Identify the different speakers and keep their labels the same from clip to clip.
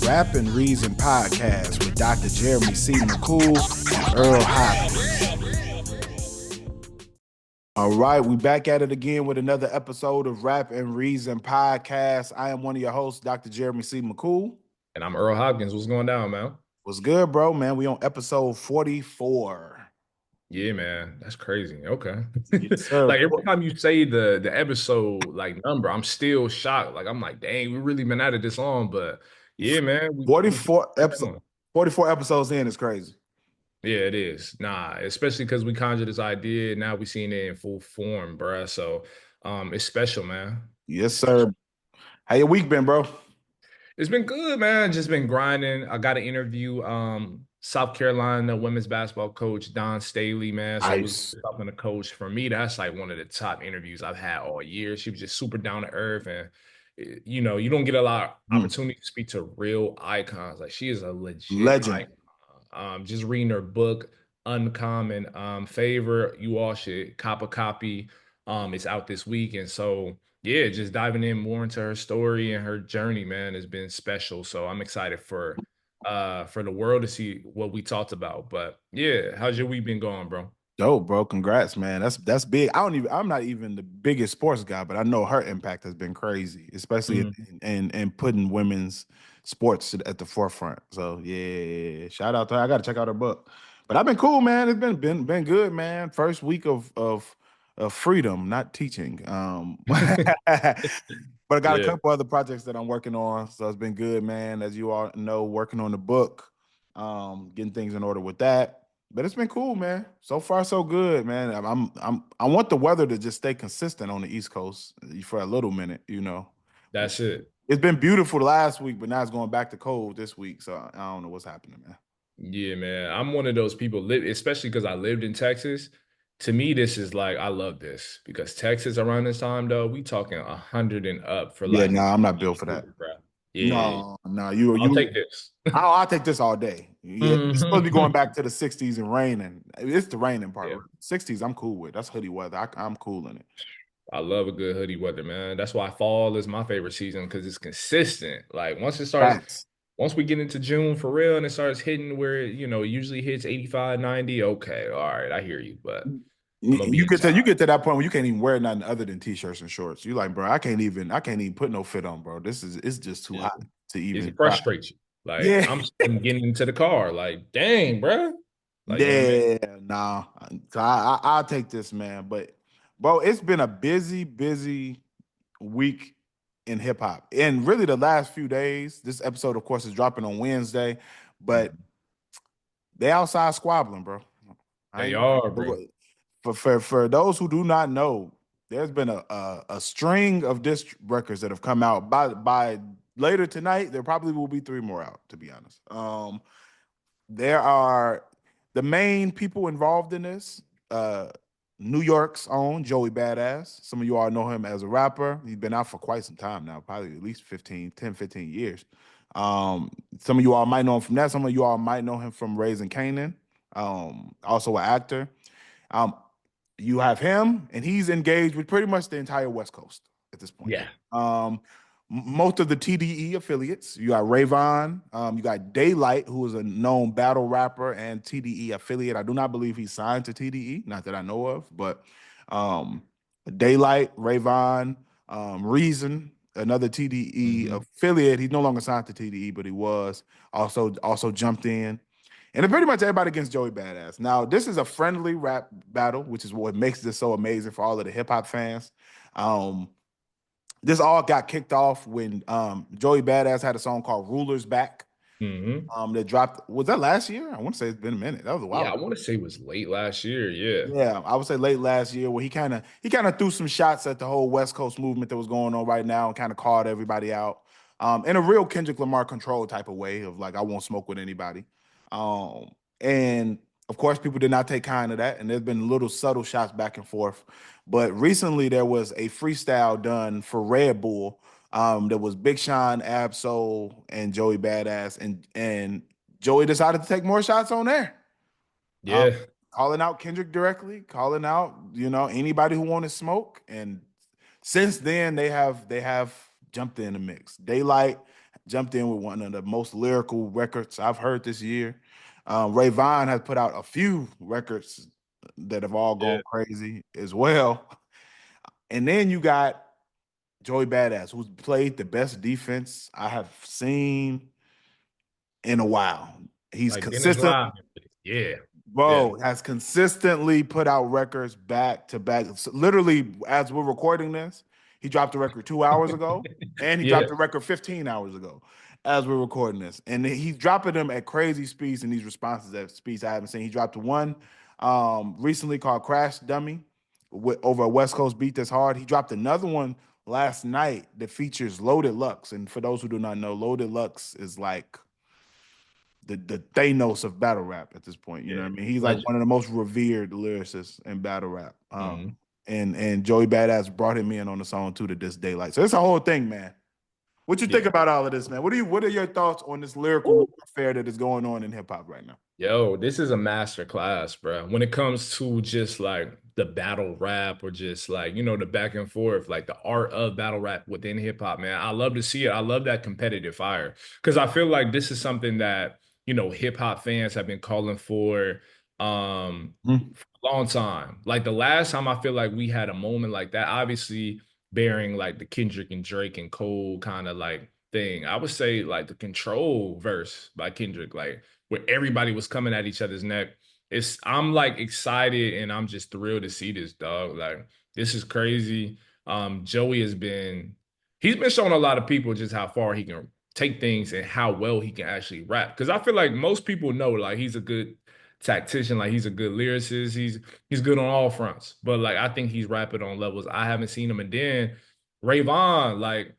Speaker 1: Rap and Reason podcast with Dr. Jeremy C. McCool and Earl Hopkins. All right, we back at it again with another episode of Rap and Reason podcast. I am one of your hosts, Dr. Jeremy C. McCool.
Speaker 2: And I'm Earl Hopkins. What's going down, man?
Speaker 1: What's good, bro, man? We on episode 44.
Speaker 2: Yeah, man. That's crazy. Okay.
Speaker 1: Yes, sir.
Speaker 2: Like every time you say the episode like number, I'm still shocked. Like I'm like, dang, we really been at it this long. But yeah, man.
Speaker 1: 44 episodes in is crazy.
Speaker 2: Yeah, it is. Nah, especially because we conjured this idea. Now we seen it in full form, bruh. So it's special, man.
Speaker 1: Yes, sir. How your week been, bro?
Speaker 2: It's been good, man. Just been grinding. I got to interview South Carolina women's basketball coach Don Staley, man. So it was talking to coach. For me, that's like one of the top interviews I've had all year. She was just super down to earth, and you know, you don't get a lot of opportunity to speak to real icons. Like she is a legit
Speaker 1: legend.
Speaker 2: Icon. Just reading her book, Uncommon Favor. You all should cop a copy. It's out this week, and so. Yeah, just diving in more into her story and her journey, man, has been special. So I'm excited for the world to see what we talked about. But yeah, how's your week been going, bro?
Speaker 1: Dope, bro. Congrats, man. That's big. I'm not even the biggest sports guy, but I know her impact has been crazy, especially in putting women's sports at the forefront. So yeah, shout out to her. I gotta check out her book. But I've been cool, man. It's been good, man. First week of freedom, not teaching. But I got a couple other projects that I'm working on, so it's been good, man. As you all know, working on the book, getting things in order with that. But it's been cool, man. So far, so good, man. I want the weather to just stay consistent on the East Coast for a little minute, you know.
Speaker 2: That's it.
Speaker 1: It's been beautiful last week, but now it's going back to cold this week. So I don't know what's happening, man.
Speaker 2: Yeah, man. I'm one of those people, especially because I lived in Texas. To me, this is like, I love this because Texas around this time, though, we talking 100 and up for like.
Speaker 1: Yeah, I'm not built for that.
Speaker 2: Yeah.
Speaker 1: No,
Speaker 2: I'll take this.
Speaker 1: I'll take this all day. Yeah, it's supposed to be going back to the 60s and raining. It's the raining part. Yeah. 60s, I'm cool with. That's hoodie weather. I'm cool in it.
Speaker 2: I love a good hoodie weather, man. That's why fall is my favorite season because it's consistent. Like once it starts. Once we get into June for real and it starts hitting where it usually hits 85, 90, okay, all right, I hear you. But
Speaker 1: you get to that point where you can't even wear nothing other than t-shirts and shorts. You like, bro, I can't even put no fit on, bro. It's just too hot to even.
Speaker 2: It frustrates you. Like I'm getting into the car, like, dang, bro. Like,
Speaker 1: nah. So I'll take this, man. But bro, it's been a busy week in hip hop. And really the last few days, this episode, of course, is dropping on Wednesday, but they outside squabbling, bro.
Speaker 2: They are, bro.
Speaker 1: For those who do not know, there's been a string of diss records that have come out. By later tonight, there probably will be 3 more out, to be honest. There are the main people involved in this, New York's own Joey Badass. Some of you all know him as a rapper. He's been out for quite some time now, probably at least 10, 15 years. Some of you all might know him from that. Some of you all might know him from Raising Kanan, also an actor. You have him, and he's engaged with pretty much the entire West Coast at this point.
Speaker 2: Yeah.
Speaker 1: Most of the TDE affiliates. You got Vaugh, you got Daylyt, who is a known battle rapper and TDE affiliate. I do not believe he's signed to TDE, not that I know of, but Daylyt, Vaugh, Reason, another TDE affiliate. He's no longer signed to TDE, but he was also jumped in. And pretty much everybody against Joey Badass. Now, this is a friendly rap battle, which is what makes this so amazing for all of the hip-hop fans. This all got kicked off when Joey Badass had a song called Rulers Back. That dropped. Was that last year? I want to say it's been a minute. That was a while.
Speaker 2: Yeah, I want to say it was late last year. Yeah.
Speaker 1: Yeah, I would say late last year, where he kind of threw some shots at the whole West Coast movement that was going on right now and kind of called everybody out in a real Kendrick Lamar control type of way of like, I won't smoke with anybody. And of course, people did not take kind of that, and there's been little subtle shots back and forth. But recently, there was a freestyle done for Red Bull. There was Big Sean, Absol, and Joey Badass, and Joey decided to take more shots on there.
Speaker 2: Yeah,
Speaker 1: calling out Kendrick directly, calling out anybody who wanted smoke. And since then, they have jumped in the mix. Daylyt jumped in with one of the most lyrical records I've heard this year. Ray Vaughn has put out a few records that have all
Speaker 2: Yeah.
Speaker 1: gone crazy as well. And then you got Joey Badass, who's played the best defense I have seen in a while. He's
Speaker 2: Like Dennis
Speaker 1: consistent.
Speaker 2: Rodman. Yeah. Yeah.
Speaker 1: Bro has consistently put out records back to back. So literally, as we're recording this, he dropped a record 2 hours ago, and he
Speaker 2: Yeah.
Speaker 1: dropped a record 15 hours ago as we're recording this. And he's dropping them at crazy speeds, and these responses at speeds I haven't seen. He dropped one recently called Crash Dummy over a West Coast beat that's hard. He dropped another one last night that features Loaded Lux. And for those who do not know, Loaded Lux is like the Thanos of battle rap at this point. You know
Speaker 2: Yeah.
Speaker 1: what I mean? He's like
Speaker 2: Legend.
Speaker 1: one of the most revered lyricists in battle rap.
Speaker 2: Mhm.
Speaker 1: And Joey Badass brought him in on the song too to this Daylyt. So it's a whole thing, man. What you think
Speaker 2: Yeah.
Speaker 1: about all of this, man? What are your thoughts on this lyrical warfare that is going on in hip hop right now?
Speaker 2: Yo, this is a master class, bro. When it comes to just like the battle rap or just like, the back and forth, like the art of battle rap within hip hop, man. I love to see it. I love that competitive fire because I feel like this is something that, hip hop fans have been calling
Speaker 1: Mhm.
Speaker 2: for a long time. Like the last time I feel like we had a moment like that, obviously bearing like the Kendrick and Drake and Cole kind of like thing. I would say like the Control verse by Kendrick, like where everybody was coming at each other's neck. I'm like excited and I'm just thrilled to see this, dog. Like this is crazy. Joey he's been showing a lot of people just how far he can take things and how well he can actually rap. Cause I feel like most people know like he's a good tactician, like he's a good lyricist. He's good on all fronts. But like I think he's rapping on levels I haven't seen him. And then Ray Vaughn, like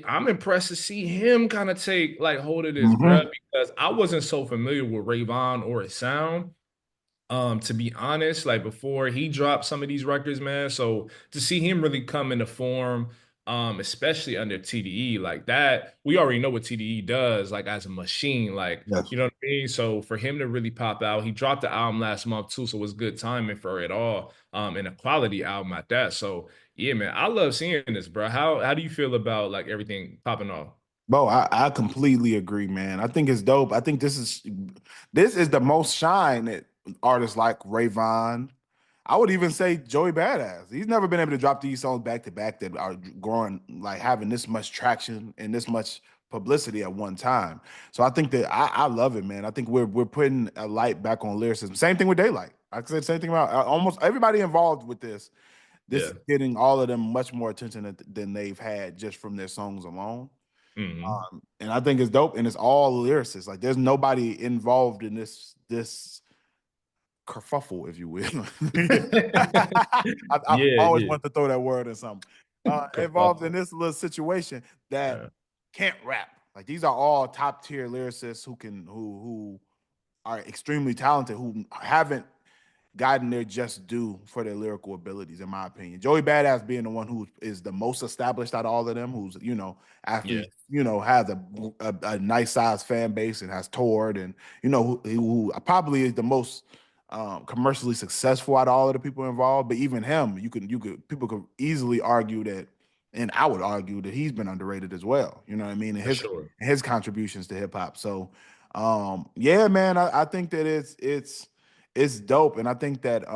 Speaker 2: I'm impressed to see him kind of take like hold of this, bro,
Speaker 1: Mhm.
Speaker 2: because I wasn't so familiar with Ray Vaughn or his sound. To be honest, like before he dropped some of these records, man. So to see him really come into form, especially under TDE, like that, we already know what TDE does, like as a machine, like
Speaker 1: Yes.
Speaker 2: you know what I mean. So for him to really pop out, he dropped the album last month too, so it was good timing for it all, and a quality album at that. So yeah, man, I love seeing this, bro. How do you feel about like everything popping off?
Speaker 1: Bro, I completely agree, man. I think it's dope. I think this is the most shine that artists like Ray Vaughn. I would even say Joey Badass. He's never been able to drop these songs back to back that are growing, like having this much traction and this much publicity at one time. So I think that I love it, man. I think we're putting a light back on lyricism. Same thing with Daylyt. I said the same thing about almost everybody involved with this. This
Speaker 2: Yeah.
Speaker 1: is getting all of them much more attention than they've had just from their songs alone.
Speaker 2: Hmm.
Speaker 1: And I think it's dope, and it's all lyricists. Like, there's nobody involved in this kerfuffle, if you will. I
Speaker 2: Yeah,
Speaker 1: always
Speaker 2: yeah.
Speaker 1: want to throw that word in something. Involved in
Speaker 2: Kerfuffle.
Speaker 1: this little situation that
Speaker 2: Yeah,
Speaker 1: can't rap. Like, these are all top tier lyricists who are extremely talented, who haven't gotten their just due for their lyrical abilities, in my opinion. Joey Badass being the one who is the most established out of all of them, who's
Speaker 2: yeah,
Speaker 1: actually has a nice sized fan base and has toured, and who probably is the most commercially successful out of all of the people involved. But even him, you could people could easily argue that, and I would argue that he's been underrated as well. You know what I mean? And
Speaker 2: for
Speaker 1: his
Speaker 2: sure.
Speaker 1: his contributions to hip hop. So yeah, man, I think that it's dope, and I think they're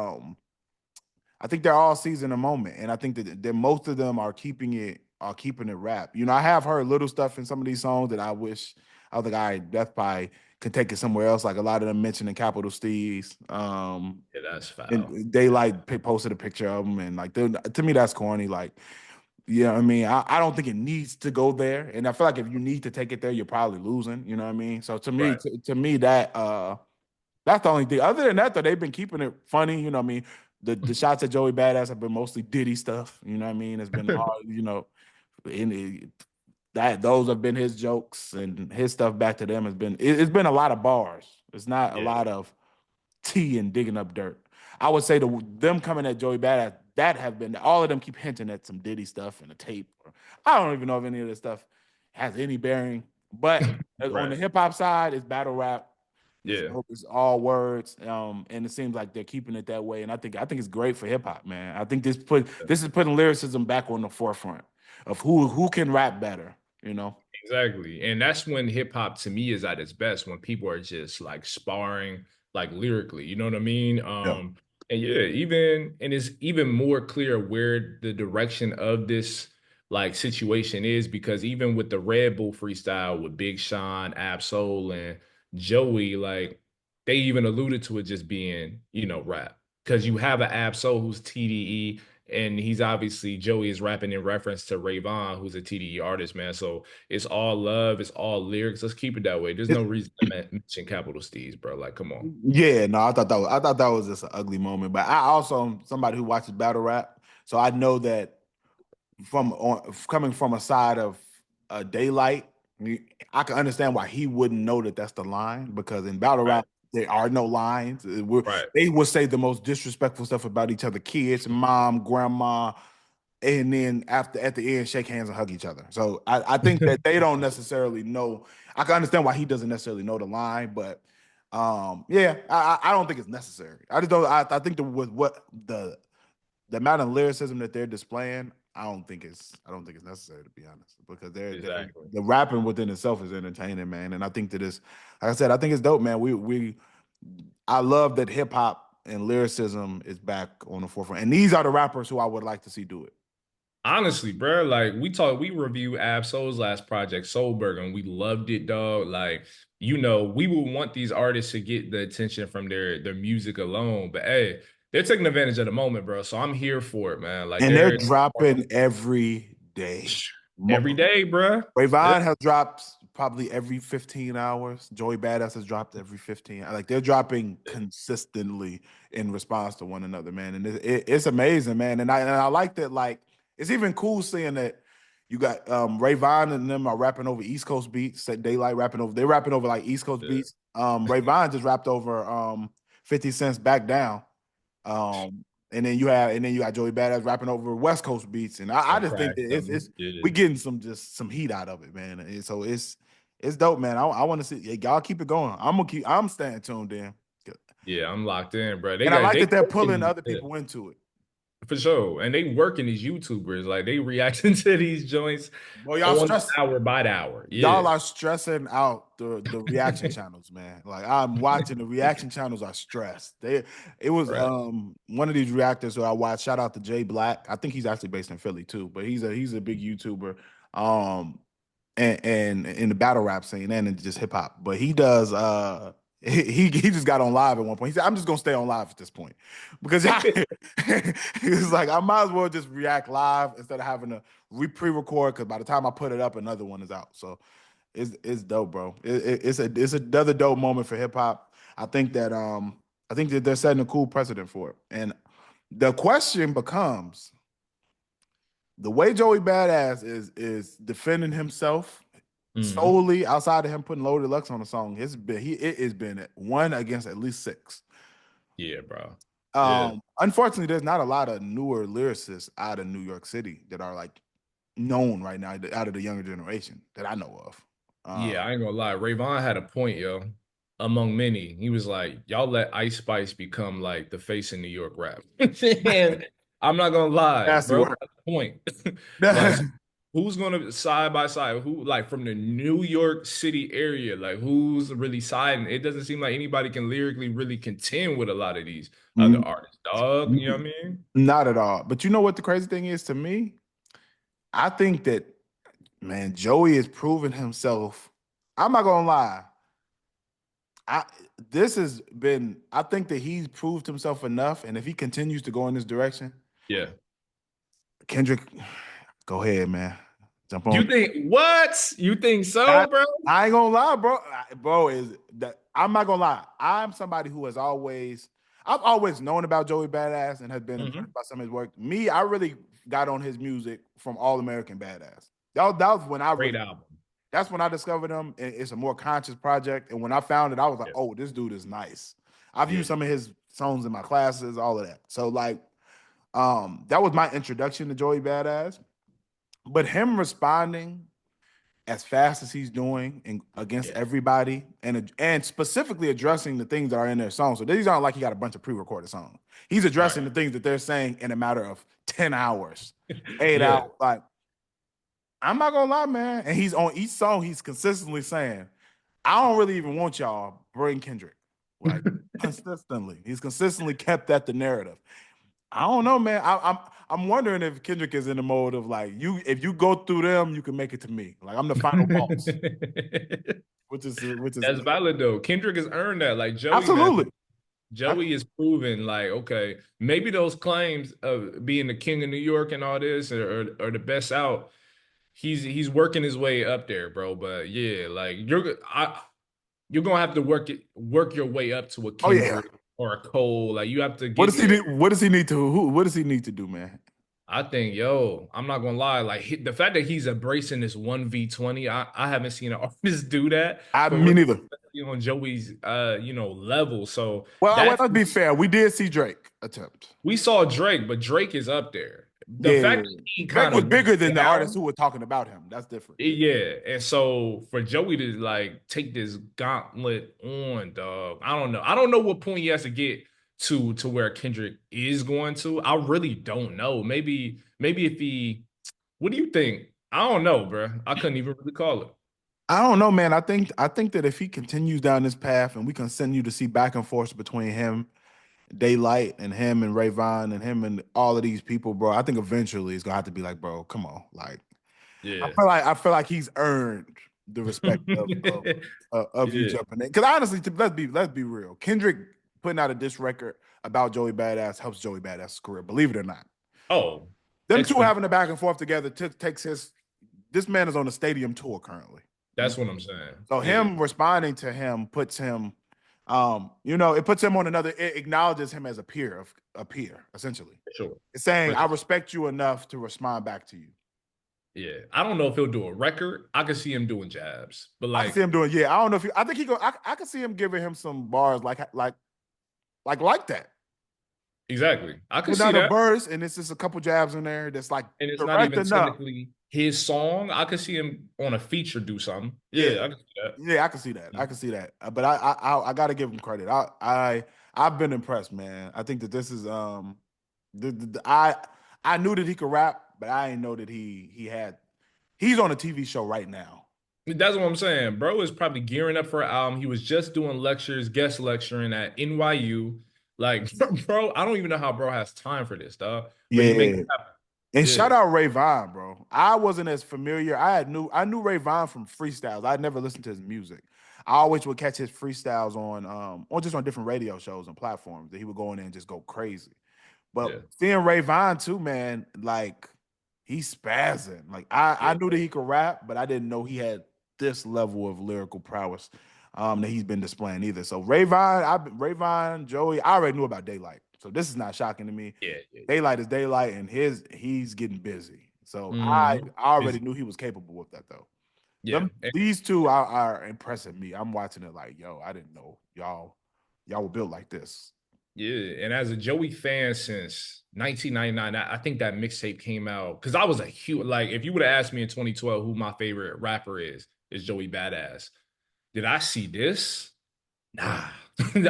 Speaker 1: all seizing a moment, and I think that most of them are keeping it rap. I have heard little stuff in some of these songs that I was like, all right, Death Pie could take it somewhere else. Like a lot of them mentioning Capital Steez.
Speaker 2: Yeah, that's foul.
Speaker 1: And they like posted a picture of them, and like to me that's corny. Like, what I mean? I don't think it needs to go there, and I feel like if you need to take it there, you're probably losing. You know what I mean? So to me,
Speaker 2: Right.
Speaker 1: to me that's the only thing. Other than that, though, they've been keeping it funny. You know what I mean? The shots at Joey Badass have been mostly Diddy stuff. You know what I mean? It's been hard, and that those have been his jokes, and his stuff back to them it's been a lot of bars. It's not a
Speaker 2: Yeah,
Speaker 1: lot of tea and digging up dirt. I would say them coming at Joey Badass, that have been all of them keep hinting at some Diddy stuff and a tape. I don't even know if any of this stuff has any bearing. But on
Speaker 2: right.
Speaker 1: the hip hop side, it's battle rap. It's
Speaker 2: Yeah,
Speaker 1: dope. It's all words, and it seems like they're keeping it that way. And I think it's great for hip hop, man. I think this is putting lyricism back on the forefront of who can rap better. you know.
Speaker 2: Exactly. And that's when hip hop to me is at its best, when people are just like sparring like lyrically, you know what I mean?
Speaker 1: Yeah.
Speaker 2: And yeah, even and it's even more clear where the direction of this like situation is, because even with the Red Bull freestyle with Big Sean, Ab-Soul, and Joey, like they even alluded to it just being, rap. Because you have an Ab-Soul who's TDE, and he's obviously Joey is rapping in reference to Vaugh, who's a TDE artist, man. So it's all love, it's all lyrics. Let's keep it that way. There's no reason to mention capital Steez, bro. Like, come on.
Speaker 1: Yeah, no, I thought that was just an ugly moment. But I also am somebody who watches battle rap, so I know that coming from a side of Daylyt, I can understand why he wouldn't know that that's the line, because in battle
Speaker 2: Right,
Speaker 1: rap there are no lines.
Speaker 2: right.
Speaker 1: They would say the most disrespectful stuff about each other, kids, mom, grandma, and then after at the end shake hands and hug each other. So I think that they don't necessarily know. I can understand why he doesn't necessarily know the line, but yeah, I don't think it's necessary. I just don't. I think that with what the amount of lyricism that they're displaying, I don't think it's necessary, to be honest, because
Speaker 2: Exactly.
Speaker 1: the rapping within itself is entertaining, man. And I think that it's, like I said, I think it's dope, man. I love that hip hop and lyricism is back on the forefront, and these are the rappers who I would like to see do it.
Speaker 2: Honestly, bro, like we reviewed Ab-Soul's last project, Soulberg, and we loved it, dog. Like, we would want these artists to get the attention from their music alone. But hey, they're taking advantage of the moment, bro. So I'm here for it, man. Like
Speaker 1: And they're
Speaker 2: they're
Speaker 1: dropping every day.
Speaker 2: every day, bro. Yeah,
Speaker 1: Rayvon has dropped probably every 15 hours. Joey Badass has dropped every 15. Like they're dropping consistently in response to one another, man. And it's amazing, man. And I like that. Like it's even cool seeing that you got Rayvon and them are rapping over East Coast beats. Daylyt rapping over. They're rapping over like East Coast
Speaker 2: yeah.
Speaker 1: beats. Rayvon just rapped over 50 Cent's Back Down. And then you got Joey Badass rapping over West Coast beats, and I
Speaker 2: And
Speaker 1: just think
Speaker 2: crack
Speaker 1: that it's
Speaker 2: them.
Speaker 1: we
Speaker 2: Yeah.
Speaker 1: getting some heat out of it, man. And so it's dope, man. I want to see y'all keep it going. I'm staying tuned in,
Speaker 2: Yeah, I'm locked in, bro. They
Speaker 1: and I
Speaker 2: got
Speaker 1: like
Speaker 2: they
Speaker 1: that they're pulling
Speaker 2: working,
Speaker 1: other
Speaker 2: yeah,
Speaker 1: people into it.
Speaker 2: for sure. And they working these YouTubers. Like they reacting to these joints
Speaker 1: Boy,
Speaker 2: on the hour by the hour. Yeah.
Speaker 1: y'all are stressing out the reaction channels, man. Like I'm watching the reaction channels are stressed. It was
Speaker 2: Right.
Speaker 1: one of these reactors who I watched. Shout out to Jay Black. I think he's actually based in Philly too, but he's a big YouTuber. Um, and in the battle rap scene and in just hip hop. But he does he just got on live at one point. He said, I'm just gonna stay on live at this point. Because he was like, I might as well just react live instead of having to pre-record, because by the time I put it up, another one is out. So it's dope, bro. It's another dope moment for hip hop. I think that they're setting a cool precedent for it. And the question becomes, the way Joey Badass is defending himself
Speaker 2: Mhm.
Speaker 1: solely outside of him putting Loaded Lux on the song, it has been one against at least six.
Speaker 2: Yeah, bro. Yeah.
Speaker 1: Unfortunately, there's not a lot of newer lyricists out of New York City that are like known right now out of the younger generation that I know of.
Speaker 2: Yeah, I ain't gonna lie. Rayvon had a point, yo. Among many, he was like, "Y'all let Ice Spice become like the face in New York rap." And I'm not gonna lie,
Speaker 1: Nasty
Speaker 2: bro.
Speaker 1: work.
Speaker 2: That's the point. Like, who's gonna side by side? Who like from the New York City area? Like, who's really siding? It doesn't seem like anybody can lyrically really contend with a lot of these other artists, dog. You know what I mean?
Speaker 1: Not at all. But you know what the crazy thing is to me? I think that, man, Joey has proven himself. I'm not gonna lie. I this has been. I think that he's proved himself enough, and if he continues to go in this direction,
Speaker 2: Yeah.
Speaker 1: Kendrick, go ahead, man, jump
Speaker 2: You
Speaker 1: on.
Speaker 2: think what? You think
Speaker 1: I,
Speaker 2: so, bro?
Speaker 1: I ain't gonna lie, bro. Bro, is that I'm not gonna lie. I'm somebody who I've always known about Joey Badass and has been impressed
Speaker 2: Mhm.
Speaker 1: by some of his work. Me, I really got on his music from All American Badass. That was when I
Speaker 2: Great
Speaker 1: really.
Speaker 2: album.
Speaker 1: That's when I discovered him. And it's a more conscious project. And when I found it, I was like,
Speaker 2: Yeah.
Speaker 1: oh, this dude is nice. I've
Speaker 2: Yeah.
Speaker 1: used some of his songs in my classes, all of that. So like, that was my introduction to Joey Badass. But him responding as fast as he's doing and against
Speaker 2: Yeah.
Speaker 1: everybody, and specifically addressing the things that are in their songs. So these aren't like he got a bunch of pre-recorded songs. He's
Speaker 2: Right.
Speaker 1: addressing the things that they're saying in a matter of 10 hours, 8 hours.
Speaker 2: Yeah.
Speaker 1: Like, I'm not gonna lie, man. And he's on each song, he's consistently saying, I don't really even want y'all bring Kendrick. Like consistently. He's consistently kept that the narrative. I don't know, man. I'm wondering if Kendrick is in the mode of like if you go through them, you can make it to me. Like I'm the final boss, which is
Speaker 2: That's valid though. Kendrick has earned that. Like Joey, man.
Speaker 1: absolutely.
Speaker 2: Joey is proven like, okay, maybe those claims of being the king of New York and all this are the best out. He's working his way up there, bro. But yeah, like you're gonna have to work your way up to a
Speaker 1: Oh yeah.
Speaker 2: Kendrick or a Cole. Like you have to
Speaker 1: What
Speaker 2: get
Speaker 1: does he
Speaker 2: there.
Speaker 1: need? What does he need to? What does he need to do, man?
Speaker 2: I think, yo, I'm not gonna lie. Like the fact that he's embracing this 1v20, I haven't seen an artist do that
Speaker 1: I
Speaker 2: for real,
Speaker 1: me neither.
Speaker 2: especially on Joey's level. So
Speaker 1: Well,
Speaker 2: that's
Speaker 1: let's be fair. We did see Drake attempt.
Speaker 2: we saw Drake, but Drake is up there. The
Speaker 1: Yeah,
Speaker 2: fact that he
Speaker 1: Drake
Speaker 2: kind
Speaker 1: was
Speaker 2: of went
Speaker 1: bigger than the artists
Speaker 2: down,
Speaker 1: who were talking about him. That's different.
Speaker 2: yeah. And so for Joey to like take this gauntlet on, dog, I don't know. I don't know what point he has to get to where Kendrick is going to. I really don't know. Maybe if he, what do you think? I don't know, bro. I couldn't even really call it.
Speaker 1: I don't know, man. I think that if he continues down this path and we continue to see back and forth between him, Daylyt, and him and Rayvon and him and all of these people, bro, I think eventually it's gonna have to be like, bro, come on. Like
Speaker 2: Yeah.
Speaker 1: I feel like he's earned the respect of you
Speaker 2: Yeah.
Speaker 1: jumping in. Because honestly, let's be real. Kendrick putting out a diss record about Joey Badass helps Joey Badass's career, believe it or not.
Speaker 2: Oh,
Speaker 1: Them two
Speaker 2: exponential.
Speaker 1: having a back and forth together takes his. This man is on a stadium tour currently. You know?
Speaker 2: That's what I'm saying.
Speaker 1: So
Speaker 2: Yeah.
Speaker 1: him responding to him puts him, it puts him on another. It acknowledges him as a peer, essentially.
Speaker 2: For sure.
Speaker 1: It's saying
Speaker 2: For
Speaker 1: I
Speaker 2: sure.
Speaker 1: respect you enough to respond back to you.
Speaker 2: Yeah. I don't know if he'll do a record. I could see him doing jabs, but
Speaker 1: I can see
Speaker 2: like
Speaker 1: him doing. Yeah, I don't know if I think he go. I can see him giving him some bars like that.
Speaker 2: exactly. I could
Speaker 1: Put
Speaker 2: see
Speaker 1: down a
Speaker 2: that.
Speaker 1: verse and it's just a couple jabs in there that's like
Speaker 2: And it's not
Speaker 1: direct
Speaker 2: even
Speaker 1: enough.
Speaker 2: technically his song. I could see him on a feature do something.
Speaker 1: Yeah,
Speaker 2: Yeah, I could see that.
Speaker 1: yeah, I can see that. I can see that. But I got to give him credit. I've been impressed, man. I think that this is I knew that he could rap, but I didn't know that he's on a TV show right now.
Speaker 2: That's what I'm saying. Bro is probably gearing up for an album. He was just doing lectures, guest lecturing at NYU. Like, bro, I don't even know how bro has time for this, dog. But he makes
Speaker 1: Yeah.
Speaker 2: it happen.
Speaker 1: And
Speaker 2: Yeah,
Speaker 1: shout out Ray Vaughn, bro. I wasn't as familiar. I knew Ray Vaughn from freestyles. I'd never listened to his music. I always would catch his freestyles on different radio shows and platforms that he would go in there and just go crazy.
Speaker 2: yeah,
Speaker 1: But seeing Ray Vaughn too, man, like he's spazzing. Like I
Speaker 2: yeah,
Speaker 1: knew that he could rap, but I didn't know he had this level of lyrical prowess that he's been displaying either. So Ray Vaughn, Joey, I already knew about Daylyt. So this is not shocking to me.
Speaker 2: yeah, yeah.
Speaker 1: Daylyt is Daylyt, and he's getting busy. So
Speaker 2: Mhm.
Speaker 1: I already
Speaker 2: Busy.
Speaker 1: knew he was capable of that though.
Speaker 2: Yeah.
Speaker 1: These two are impressing me. I'm watching it like, yo, I didn't know y'all were built like this.
Speaker 2: Yeah, and as a Joey fan since 1999, I think that mixtape came out because I was a huge like. If you would have asked me in 2012 who my favorite rapper is Joey Badass. Did I see this? Nah,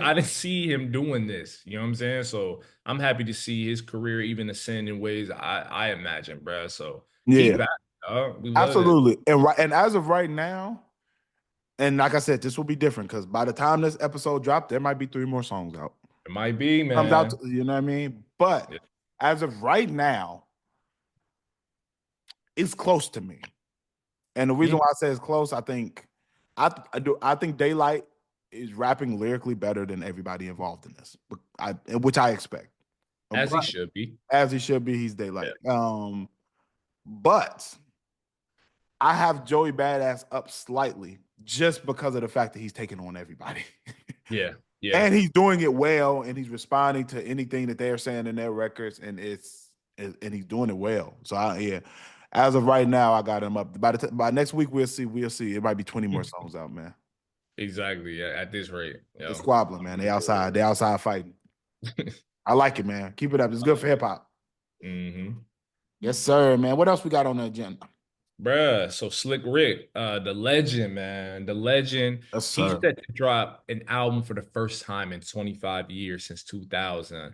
Speaker 2: I didn't see him doing this. You know what I'm saying? So I'm happy to see his career even ascend in ways I imagine, bro. So keep
Speaker 1: Yeah,
Speaker 2: at it, dog. We love it.
Speaker 1: absolutely. And as of right now, and like I said, this will be different because by the time this episode dropped, there might be 3 more songs out.
Speaker 2: It might be,
Speaker 1: Comes out,
Speaker 2: man.
Speaker 1: you know what I mean? But
Speaker 2: Yeah.
Speaker 1: as of right now, it's close to me. And the reason
Speaker 2: Mm,
Speaker 1: why I say it's close, I think Daylyt is rapping lyrically better than everybody involved in this, which I expect.
Speaker 2: as he
Speaker 1: But
Speaker 2: should be.
Speaker 1: as he should be, he's
Speaker 2: Yeah.
Speaker 1: Daylyt. But I have Joey Badass up slightly just because of the fact that he's taking on everybody.
Speaker 2: Yeah. Yeah.
Speaker 1: And he's doing it well, and he's responding to anything that they're saying in their records, and he's doing it well. So yeah, as of right now, I got him up. By next week, we'll see. We'll see. It might be 20 more songs out, man.
Speaker 2: Exactly. Yeah. At this rate.
Speaker 1: It's
Speaker 2: Yo.
Speaker 1: squabbling, man. They outside. They outside fighting. I like it, man. Keep it up. It's good for hip hop.
Speaker 2: hmm
Speaker 1: Yes, sir, man. What else we got on the agenda?
Speaker 2: Bruh, so Slick Rick, the legend, man, the legend.
Speaker 1: Yes,
Speaker 2: He's
Speaker 1: sir.
Speaker 2: set to drop an album for the first time in 25 years since 2000,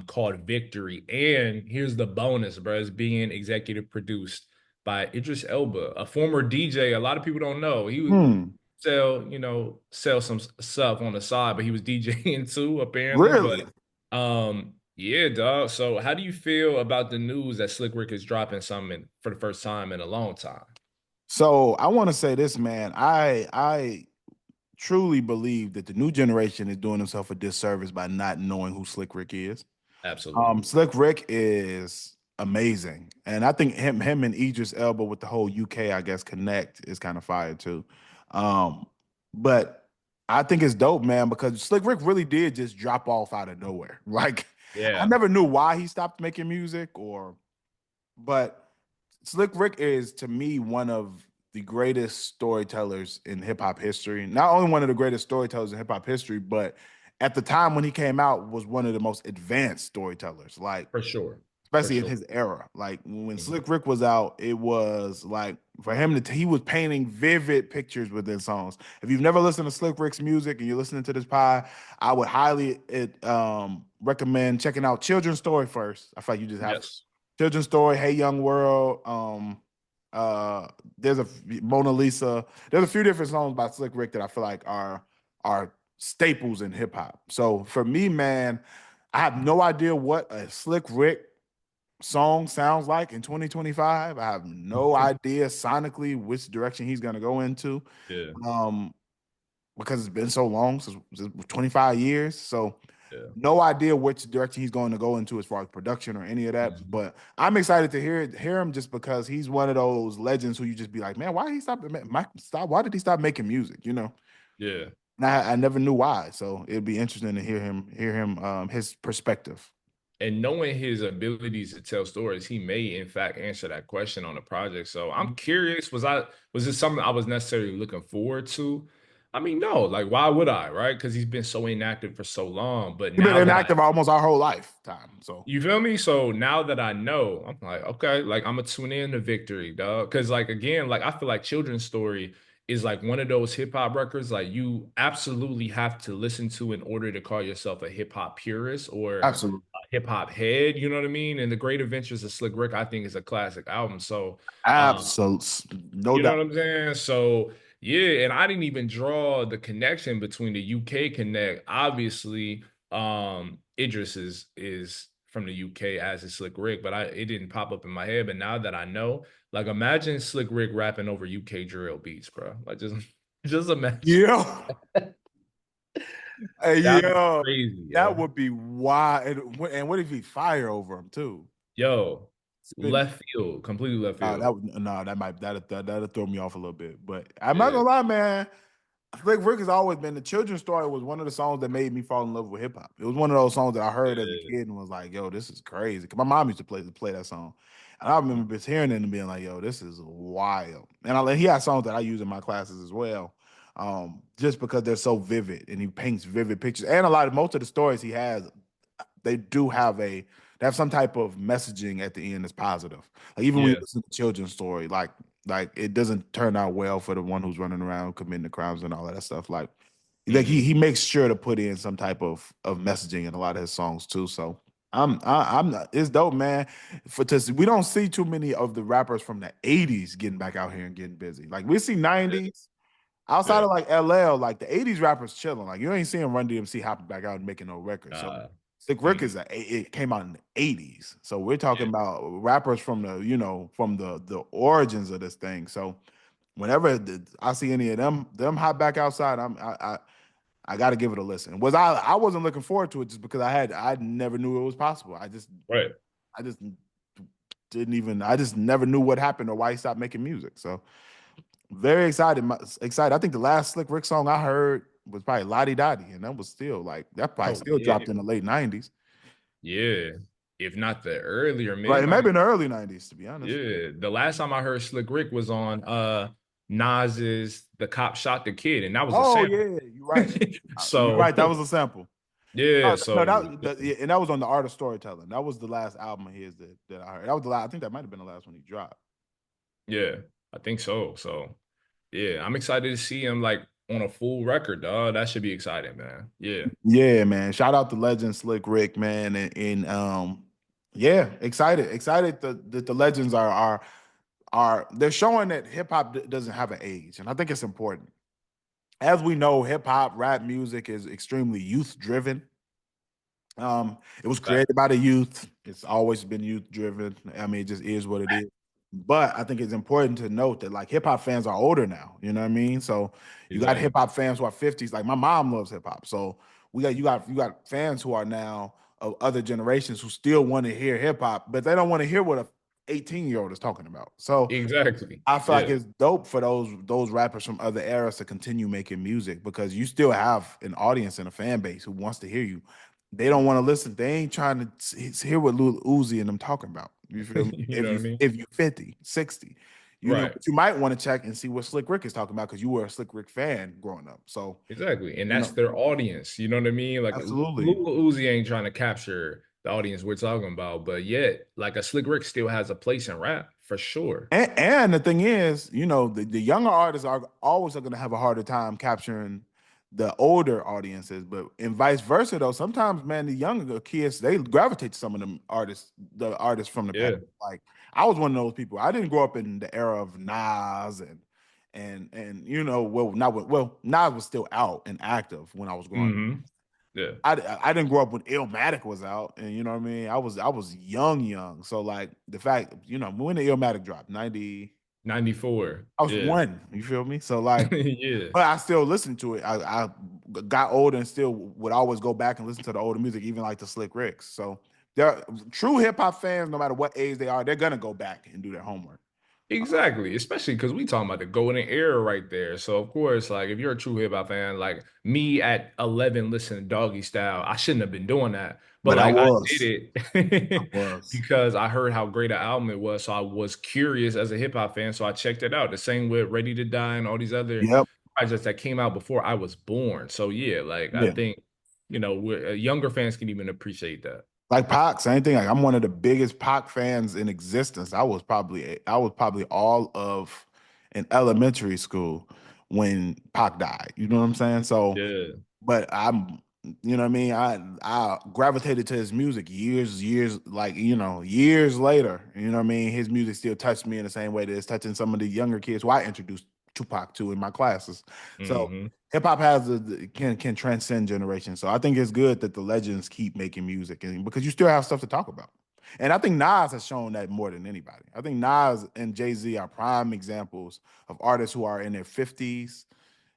Speaker 2: called Victory. And here's the bonus, bruh, it's being executive produced by Idris Elba, a former DJ. A lot of people don't know. He would
Speaker 1: Hmm.
Speaker 2: sell some stuff on the side, but he was DJing too, apparently. But
Speaker 1: Really?
Speaker 2: yeah, dog. So how do you feel about the news that Slick Rick is dropping something for the first time in a long time?
Speaker 1: So I want to say this, man. I truly believe that the new generation is doing themselves a disservice by not knowing who Slick Rick is.
Speaker 2: Absolutely.
Speaker 1: Slick Rick is amazing, and I think him and Idris Elba with the whole UK, I guess, connect is kind of fire too. Um, but I think it's dope, man, because Slick Rick really did just drop off out of nowhere. Like I
Speaker 2: Yeah,
Speaker 1: never knew why he stopped making music, but Slick Rick is to me one of the greatest storytellers in hip hop history. Not only one of the greatest storytellers in hip hop history, but at the time when he came out was one of the most advanced storytellers. Like
Speaker 2: for sure. For
Speaker 1: especially in
Speaker 2: sure.
Speaker 1: his era. Like when
Speaker 2: Mhm.
Speaker 1: Slick Rick was out, it was like for him to he was painting vivid pictures within songs. If you've never listened to Slick Rick's music and you're listening to this pod, I would highly recommend checking out Children's Story first. I feel like you just have to.
Speaker 2: Yes.
Speaker 1: Children's Story, Hey Young World, uh there's a Mona Lisa. There's a few different songs by Slick Rick that I feel like are staples in hip hop. So for me, man, I have no idea what a Slick Rick song sounds like in 2025. I have no idea sonically which direction he's going to go into.
Speaker 2: Yeah.
Speaker 1: Um, because it's been so long since 25 years. So
Speaker 2: Yeah.
Speaker 1: no idea which direction he's going to go into as far as production or any of that.
Speaker 2: Mhm.
Speaker 1: But I'm excited to hear him just because he's one of those legends who you just be like, man, why did he stop? Why did he stop making music? You know,
Speaker 2: Yeah.
Speaker 1: and I never knew why. So it'd be interesting to hear him his perspective.
Speaker 2: And knowing his abilities to tell stories, he may in fact answer that question on the project. So I'm curious, was this something I was necessarily looking forward to? I mean, no, like why would I, right? Because he's been so inactive for so long. But
Speaker 1: He's been
Speaker 2: now that
Speaker 1: inactive almost our whole lifetime. So
Speaker 2: you feel me? So now that I know, I'm like, okay, like I'm gonna tune in to Victory, dog. Cause like again, like I feel like Children's Story is like one of those hip hop records like you absolutely have to listen to in order to call yourself a hip hop purist or
Speaker 1: absolutely.
Speaker 2: a hip hop head, you know what I mean? And The Great Adventures of Slick Rick, I think, is a classic album. So
Speaker 1: Absolutely. No
Speaker 2: you know
Speaker 1: doubt.
Speaker 2: what I'm saying? So yeah, and I didn't even draw the connection between the UK connect. Obviously, Idris is from the UK as is Slick Rick, but it didn't pop up in my head. But now that I know, like imagine Slick Rick rapping over UK drill beats, bro. Like just just imagine.
Speaker 1: Yeah. Hey,
Speaker 2: That'd be
Speaker 1: yeah.
Speaker 2: crazy,
Speaker 1: That
Speaker 2: yo.
Speaker 1: would be wild. And what if he fire over him too?
Speaker 2: Yo,
Speaker 1: Spin.
Speaker 2: left field, completely left
Speaker 1: Nah,
Speaker 2: field.
Speaker 1: that'll throw me off a little bit. But I'm not
Speaker 2: Yeah,
Speaker 1: gonna lie, man. Slick Rick has always been the children's story was one of the songs that made me fall in love with hip hop. It was one of those songs that I heard as a
Speaker 2: yeah,
Speaker 1: kid and was like, yo, this is crazy. 'Cause my mom used to play that song. And I remember just hearing it and being like, yo, this is wild. And he had songs that I use in my classes as well. Just because they're so vivid and he paints vivid pictures. And most of the stories he has they do have they have some type of messaging at the end that's positive. Like even when you
Speaker 2: yeah.
Speaker 1: listen to children's story, like it doesn't turn out well for the one who's running around committing the crimes and all of that stuff. Like
Speaker 2: Mhm.
Speaker 1: he makes sure to put in some type of messaging in a lot of his songs too. So I'm not, it's dope, man. We don't see too many of the rappers from the 80s getting back out here and getting busy. Like we see
Speaker 2: Yeah,
Speaker 1: 90s. Outside
Speaker 2: yeah.
Speaker 1: of like LL, like the 80s rappers chilling. Like you ain't seeing Run DMC hopping back out and making no records. So
Speaker 2: Uh,
Speaker 1: Slick Rick
Speaker 2: mm,
Speaker 1: it came out in the 80s. So we're
Speaker 2: yeah,
Speaker 1: talking about rappers from from the origins of this thing. So whenever I see any of them hop back outside, I got to give it a listen. I wasn't looking forward to it just because I never knew it was possible.
Speaker 2: right.
Speaker 1: I just didn't even I just never knew what happened or why he stopped making music. So very excited. Excited. I think the last Slick Rick song I heard was probably Lottie Dottie, and that was still like that probably
Speaker 2: Oh
Speaker 1: still
Speaker 2: yeah,
Speaker 1: dropped in the late 90s.
Speaker 2: yeah. If not the earlier
Speaker 1: Right.
Speaker 2: mid
Speaker 1: It may have
Speaker 2: 90s.
Speaker 1: been the early 90s, to be honest.
Speaker 2: Yeah. The last time I heard Slick Rick was on Nas's The Cop Shot the Kid, and that was a
Speaker 1: Oh
Speaker 2: sample.
Speaker 1: yeah, you're right. You're
Speaker 2: So
Speaker 1: right. That was a sample.
Speaker 2: yeah,
Speaker 1: No,
Speaker 2: so
Speaker 1: yeah, and that was on the Art of Storytelling. That was the last album of his that I heard. That was the last. I think that might have been the last one he dropped.
Speaker 2: yeah, I think so. So yeah, I'm excited to see him like on a full record, dog. That should be exciting, man. Yeah.
Speaker 1: Yeah, man. Shout out to legend Slick Rick, man, and yeah, excited that the legends are are they're showing that hip hop doesn't have an age, and I think it's important. As we know, hip hop, rap music is extremely youth driven. It was created by the youth. It's always been youth driven. I mean, it just is what it is. But I think it's important to note that like hip hop fans are older now. You know what I mean? So you got hip
Speaker 2: Exactly.
Speaker 1: hop fans who are 50s. Like my mom loves hip hop. So you got fans who are now of other generations who still want to hear hip hop, but they don't want to hear what a 18-year-old is talking about. So
Speaker 2: Exactly.
Speaker 1: I feel like
Speaker 2: Yeah.
Speaker 1: it's dope for those rappers from other eras to continue making music because you still have an audience and a fan base who wants to hear you. They don't want to listen. They ain't trying to hear what Lil Uzi and them talking about. You feel me?
Speaker 2: You
Speaker 1: If
Speaker 2: know what
Speaker 1: you
Speaker 2: I mean?
Speaker 1: if you 50, 60,
Speaker 2: Right.
Speaker 1: but you might want to check and see what Slick Rick is talking about because you were a Slick Rick fan growing up. So,
Speaker 2: Exactly. And
Speaker 1: you
Speaker 2: that's
Speaker 1: know,
Speaker 2: their audience. You know what I mean? Like
Speaker 1: absolutely.
Speaker 2: Lil Uzi ain't trying to capture the audience we're talking about, but yet, like a Slick Rick still has a place in rap for sure.
Speaker 1: And the thing is, the younger artists are always going to have a harder time capturing the older audiences, but and vice versa though. Sometimes, man, the younger kids they gravitate to some of them artists, the artists from the past.
Speaker 2: Yeah.
Speaker 1: Like I was one of those people. I didn't grow up in the era of Nas and Nas was still out and active when I was growing up.
Speaker 2: Hmm. Yeah.
Speaker 1: I didn't grow up when Illmatic was out, and you know what I mean. I was young, so like the fact when the Illmatic dropped 90,
Speaker 2: 94.
Speaker 1: I was
Speaker 2: Yeah.
Speaker 1: one. You feel me? So like,
Speaker 2: Yeah.
Speaker 1: but I still listened to it. I got older and still would always go back and listen to the older music, even like the Slick Ricks. So they're true hip hop fans, no matter what age they are, they're gonna go back and do their homework.
Speaker 2: Exactly, especially because we talking about the golden era right there. So of course, like if you're a true hip hop fan, like me at 11 listening to Doggy Style, I shouldn't have been doing that, but
Speaker 1: But I
Speaker 2: like I
Speaker 1: was,
Speaker 2: did
Speaker 1: I
Speaker 2: it
Speaker 1: was,
Speaker 2: because I heard how great an album it was. So I was curious as a hip hop fan, so I checked it out. The same with Ready to Die and all these other
Speaker 1: yep,
Speaker 2: projects that came out before I was born. So yeah, like I
Speaker 1: yeah.
Speaker 2: think younger fans can even appreciate that.
Speaker 1: Like Pac, same thing. Like I'm one of the biggest Pac fans in existence. I was probably all of in elementary school when Pac died. You know what I'm saying? So,
Speaker 2: Yeah,
Speaker 1: but you know what I mean. I gravitated to his music years, like years later. You know what I mean. His music still touched me in the same way that it's touching some of the younger kids who I introduced Tupac to in my classes. So
Speaker 2: hmm,
Speaker 1: hip hop can transcend generations. So I think it's good that the legends keep making music, and because you still have stuff to talk about. And I think Nas has shown that more than anybody. I think Nas and Jay-Z are prime examples of artists who are in their 50s.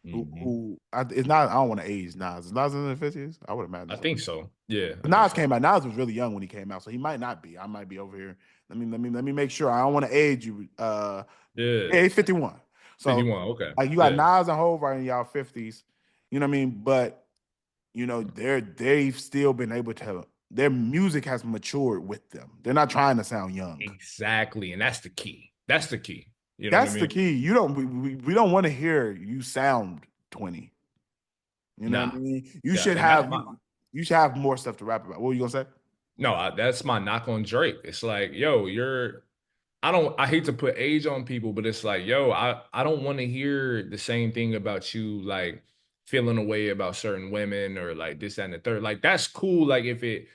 Speaker 2: hmm.
Speaker 1: It's not. I don't want to age Nas. Is Nas in their 50s? I would imagine
Speaker 2: I
Speaker 1: so.
Speaker 2: think so. Yeah, I
Speaker 1: But
Speaker 2: think
Speaker 1: Nas
Speaker 2: so.
Speaker 1: came out. Nas was really young when he came out, so he might not be. I might be over here. Let me make sure. I don't want to age you.
Speaker 2: Yeah.
Speaker 1: Yeah, he's 51. So
Speaker 2: 51, okay.
Speaker 1: like you got
Speaker 2: Yeah.
Speaker 1: Nas and Hov are in y'all 50s. You know what I mean? But they've still been able to. Their music has matured with them. They're not trying to sound young.
Speaker 2: Exactly, and that's the key. That's the key. You know what I
Speaker 1: That's the
Speaker 2: mean?
Speaker 1: key. You don't. We don't want to hear you sound 20. You know what I
Speaker 2: Nah.
Speaker 1: mean?
Speaker 2: Yeah, and that's my
Speaker 1: You should have more stuff to rap about. What were you gonna say?
Speaker 2: no, that's my knock on Drake. It's like, yo, I hate to put age on people, but it's like, yo, I don't want to hear the same thing about you like feeling a way about certain women or like this, that, and the third. Like that's cool. Like if it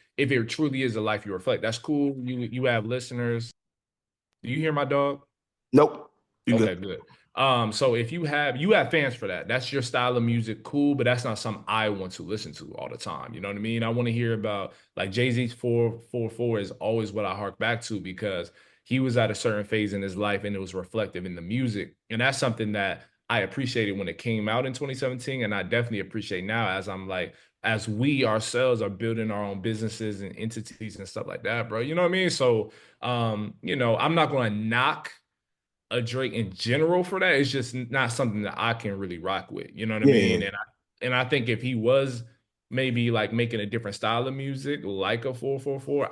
Speaker 2: truly is a life you reflect, that's cool. You have listeners. Do you hear my dog?
Speaker 1: Nope. You good?
Speaker 2: Okay, good. So if you have fans for that, that's your style of music, cool, but that's not something I want to listen to all the time. You know what I mean? I want to hear about like Jay-Z's 444 is always what I hark back to because he was at a certain phase in his life and it was reflective in the music. And that's something that I appreciated when it came out in 2017. And I definitely appreciate now as we ourselves are building our own businesses and entities and stuff like that, bro. You know what I mean? So I'm not gonna knock a Drake in general for that. It's just not something that I can really rock with. You know what I
Speaker 1: Yeah.
Speaker 2: mean? And I think if he was maybe like making a different style of music, like a 444,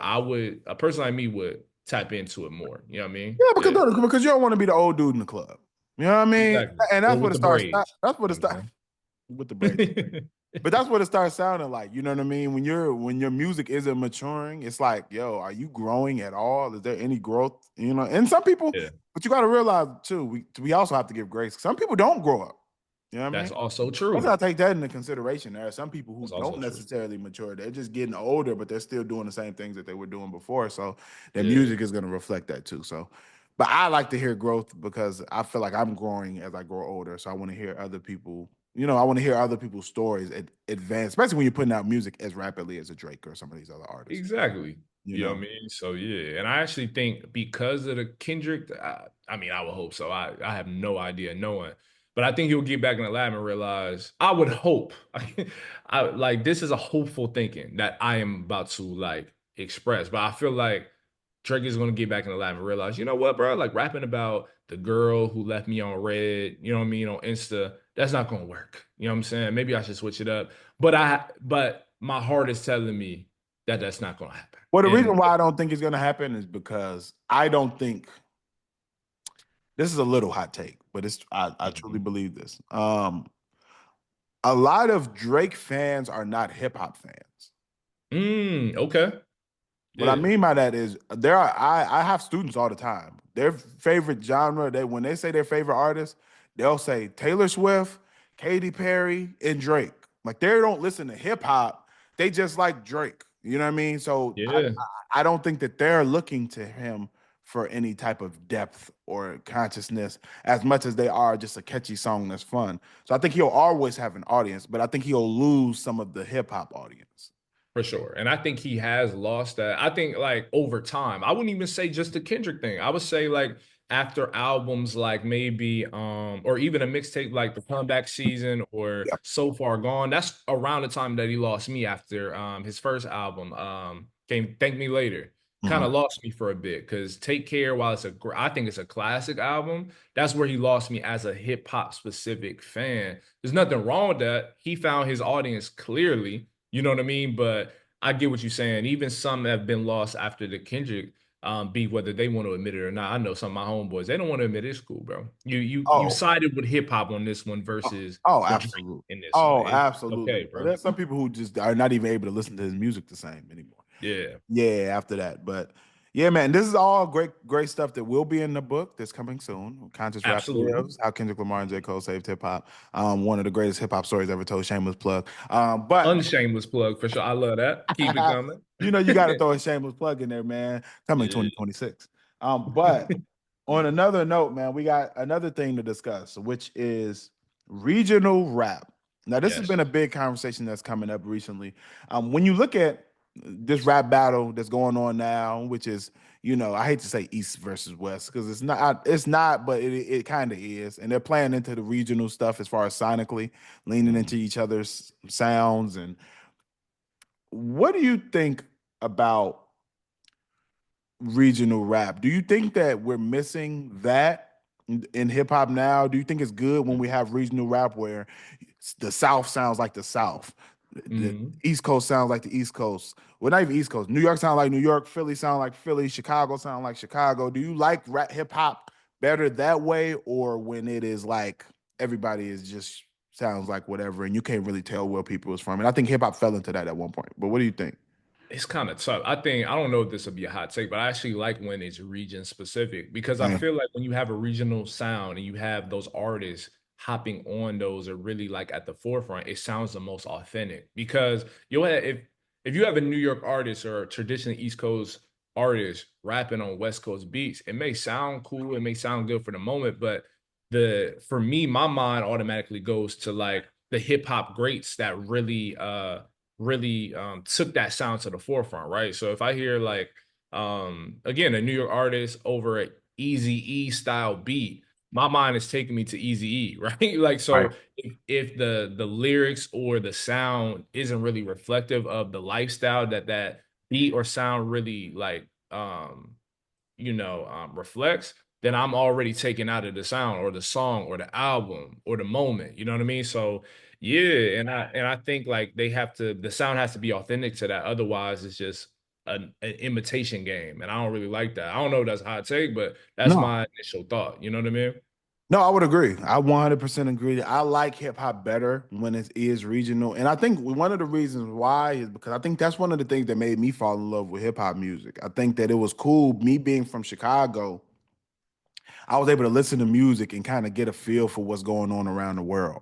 Speaker 2: a person like me would tap into it more. You know what I mean?
Speaker 1: Yeah,
Speaker 2: Yeah,
Speaker 1: because you don't want to be the old dude in the club. You know what I mean?
Speaker 2: exactly.
Speaker 1: And
Speaker 2: Or
Speaker 1: that's what
Speaker 2: with
Speaker 1: it
Speaker 2: the
Speaker 1: starts.
Speaker 2: braids.
Speaker 1: That's what
Speaker 2: You
Speaker 1: it
Speaker 2: know what
Speaker 1: starts
Speaker 2: I'm
Speaker 1: with the braids.
Speaker 2: saying?
Speaker 1: But that's what it starts sounding like. You know what I mean? When your music isn't maturing, it's like, yo, are you growing at all? Is there any growth? And some people,
Speaker 2: Yeah,
Speaker 1: but you got to realize too, we also have to give grace. Some people don't grow up. You know what I mean?
Speaker 2: that's also
Speaker 1: Let's
Speaker 2: true.
Speaker 1: not take that into consideration. There are some people who
Speaker 2: That's also
Speaker 1: don't
Speaker 2: true.
Speaker 1: necessarily mature. They're just getting older, but they're still doing the same things that they were doing before. So their
Speaker 2: Yeah.
Speaker 1: music is going to reflect that too. So, But I like to hear growth because I feel like I'm growing as I grow older. So I want to hear other people, I want to hear other people's stories advance, especially when you're putting out music as rapidly as a Drake or some of these other artists,
Speaker 2: Exactly.
Speaker 1: you
Speaker 2: You know what
Speaker 1: know?
Speaker 2: I mean? So yeah, and I actually think because of the Kendrick, I mean, I would hope so. I have no idea, no one, but I think he'll get back in the lab and realize. I would hope. I like this is a hopeful thinking that I am about to like express, but I feel like Drake is gonna get back in the lab and realize, you know what, bro? Like rapping about the girl who left me on red, you know what I mean, on Insta, that's not gonna work. You know what I'm saying? Maybe I should switch it up. But my heart is telling me that that's not going to happen.
Speaker 1: Well, the
Speaker 2: And
Speaker 1: reason why I don't think it's going to happen is because I don't think this is a little hot take, but I truly
Speaker 2: Mhm.
Speaker 1: believe this. A lot of Drake fans are not hip hop fans.
Speaker 2: Okay.
Speaker 1: What I
Speaker 2: Yeah.
Speaker 1: mean by that is I have students all the time. Their favorite genre, when they say their favorite artist, they'll say Taylor Swift, Katy Perry, and Drake. Like they don't listen to hip hop, they just like Drake. You know what I mean? So
Speaker 2: Yeah.
Speaker 1: I don't think that they're looking to him for any type of depth or consciousness as much as they are just a catchy song that's fun. So I think he'll always have an audience, but I think he'll lose some of the hip hop audience.
Speaker 2: For sure. And I think he has lost that. I think like over time, I wouldn't even say just the Kendrick thing. I would say like after albums like maybe or even a mixtape like the comeback season or
Speaker 1: Yeah.
Speaker 2: so far gone. That's around the time that he lost me after his first album came Thank Me Later. Kind
Speaker 1: Mhm.
Speaker 2: of lost me for a bit because Take Care, while I think it's a classic album, that's where he lost me as a hip hop specific fan. There's nothing wrong with that. He found his audience clearly, you know what I mean? But I get what you're saying. Even some that have been lost after the Kendrick beat, whether they want to admit it or not. I know some of my homeboys, they don't want to admit it's cool, bro. You
Speaker 1: Oh,
Speaker 2: sided with hip hop on this one
Speaker 1: Oh,
Speaker 2: versus
Speaker 1: oh,
Speaker 2: the Drake
Speaker 1: absolutely.
Speaker 2: in this one.
Speaker 1: Oh,
Speaker 2: It's okay,
Speaker 1: absolutely.
Speaker 2: bro.
Speaker 1: There's some people who just are not even able to listen to his music the same anymore.
Speaker 2: Yeah.
Speaker 1: Yeah, after that. But yeah, man, this is all great, great stuff that will be in the book that's coming soon. Conscious Rap
Speaker 2: Absolutely.
Speaker 1: Lives, How Kendrick Lamar and J. Cole Saved Hip Hop. One of the greatest hip hop stories ever told, shameless plug. But
Speaker 2: Unshameless plug for sure. I love that. Keep it coming.
Speaker 1: you got to throw a shameless plug in there, man. Coming
Speaker 2: Yeah.
Speaker 1: 2026. But on another note, man, we got another thing to discuss, which is regional rap. Now, this has
Speaker 2: Yes.
Speaker 1: been a big conversation that's coming up recently. When you look at this rap battle that's going on now, which is, I hate to say East versus West because it's not, but it kind of is. And they're playing into the regional stuff as far as sonically, leaning
Speaker 2: Mhm.
Speaker 1: into each other's sounds. And what do you think about regional rap? Do you think that we're missing that in hip hop now? Do you think it's good when we have regional rap where the South sounds like the South, the
Speaker 2: Mhm.
Speaker 1: East Coast sounds like the East Coast? Well, not even East Coast. New York sound like New York. Philly sound like Philly. Chicago sound like Chicago. Do you like rap hip hop better that way, or when it is like everybody is just sounds like whatever, and you can't really tell where people is from? And I think hip hop fell into that at one point. But what do you think?
Speaker 2: It's kind of tough. I don't know if this will be a hot take, but I actually like when it's region specific because I
Speaker 1: Yeah.
Speaker 2: feel like when you have a regional sound and you have those artists hopping on those or really like at the forefront, it sounds the most authentic. Because you'll have if you have a New York artist or a traditionally East Coast artist rapping on West Coast beats, it may sound cool, it may sound good for the moment, but the for me, my mind automatically goes to like the hip hop greats that really took that sound to the forefront, right? So if I hear like again a New York artist over a Easy E style beat, my mind is taking me to Easy E, right? Like
Speaker 1: Right.
Speaker 2: so if the lyrics or the sound isn't really reflective of the lifestyle that beat or sound really like reflects, then I'm already taken out of the sound or the song or the album or the moment. You know what I mean? So yeah, and I think like the sound has to be authentic to that. Otherwise, it's just an imitation game, and I don't really like that. I don't know if that's a hot take, but that's
Speaker 1: No.
Speaker 2: my initial thought. You know what I mean?
Speaker 1: No, I would agree. I 100% agree. I like hip hop better when it is regional. And I think one of the reasons why is because I think that's one of the things that made me fall in love with hip hop music. I think that it was cool, me being from Chicago, I was able to listen to music and kind of get a feel for what's going on around the world.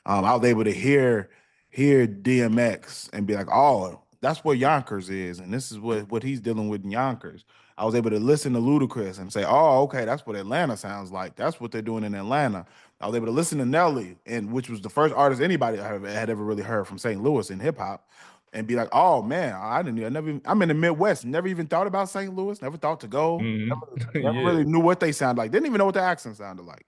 Speaker 1: I was able to hear DMX and be like, oh, that's where Yonkers is, and this is what he's dealing with in Yonkers. I was able to listen to Ludacris and say, "Oh, okay, that's what Atlanta sounds like. That's what they're doing in Atlanta." I was able to listen to Nelly, and which was the first artist anybody had ever really heard from St. Louis in hip hop, and be like, "Oh man, I didn't. I never. I'm in the Midwest. Never even thought about St. Louis. Never thought to go. Never
Speaker 2: Yeah,
Speaker 1: really knew what they sound like. Didn't even know what the accent sounded like."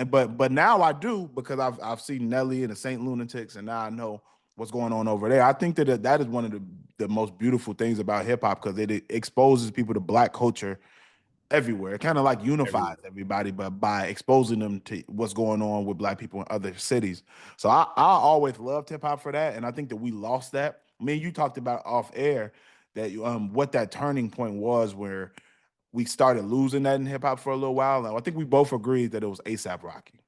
Speaker 1: But now I do because I've seen Nelly and the Saint Lunatics, and now I know what's going on over there. I think that is one of the most beautiful things about hip hop because it exposes people to black culture everywhere. It kind of like unifies
Speaker 2: everywhere.
Speaker 1: everybody, but by exposing them to what's going on with black people in other cities. So I always loved hip hop for that, and I think that we lost that. I mean, you talked about off air that what that turning point was where we started losing that in hip hop for a little while. Now, I think we both agreed that it was ASAP Rocky.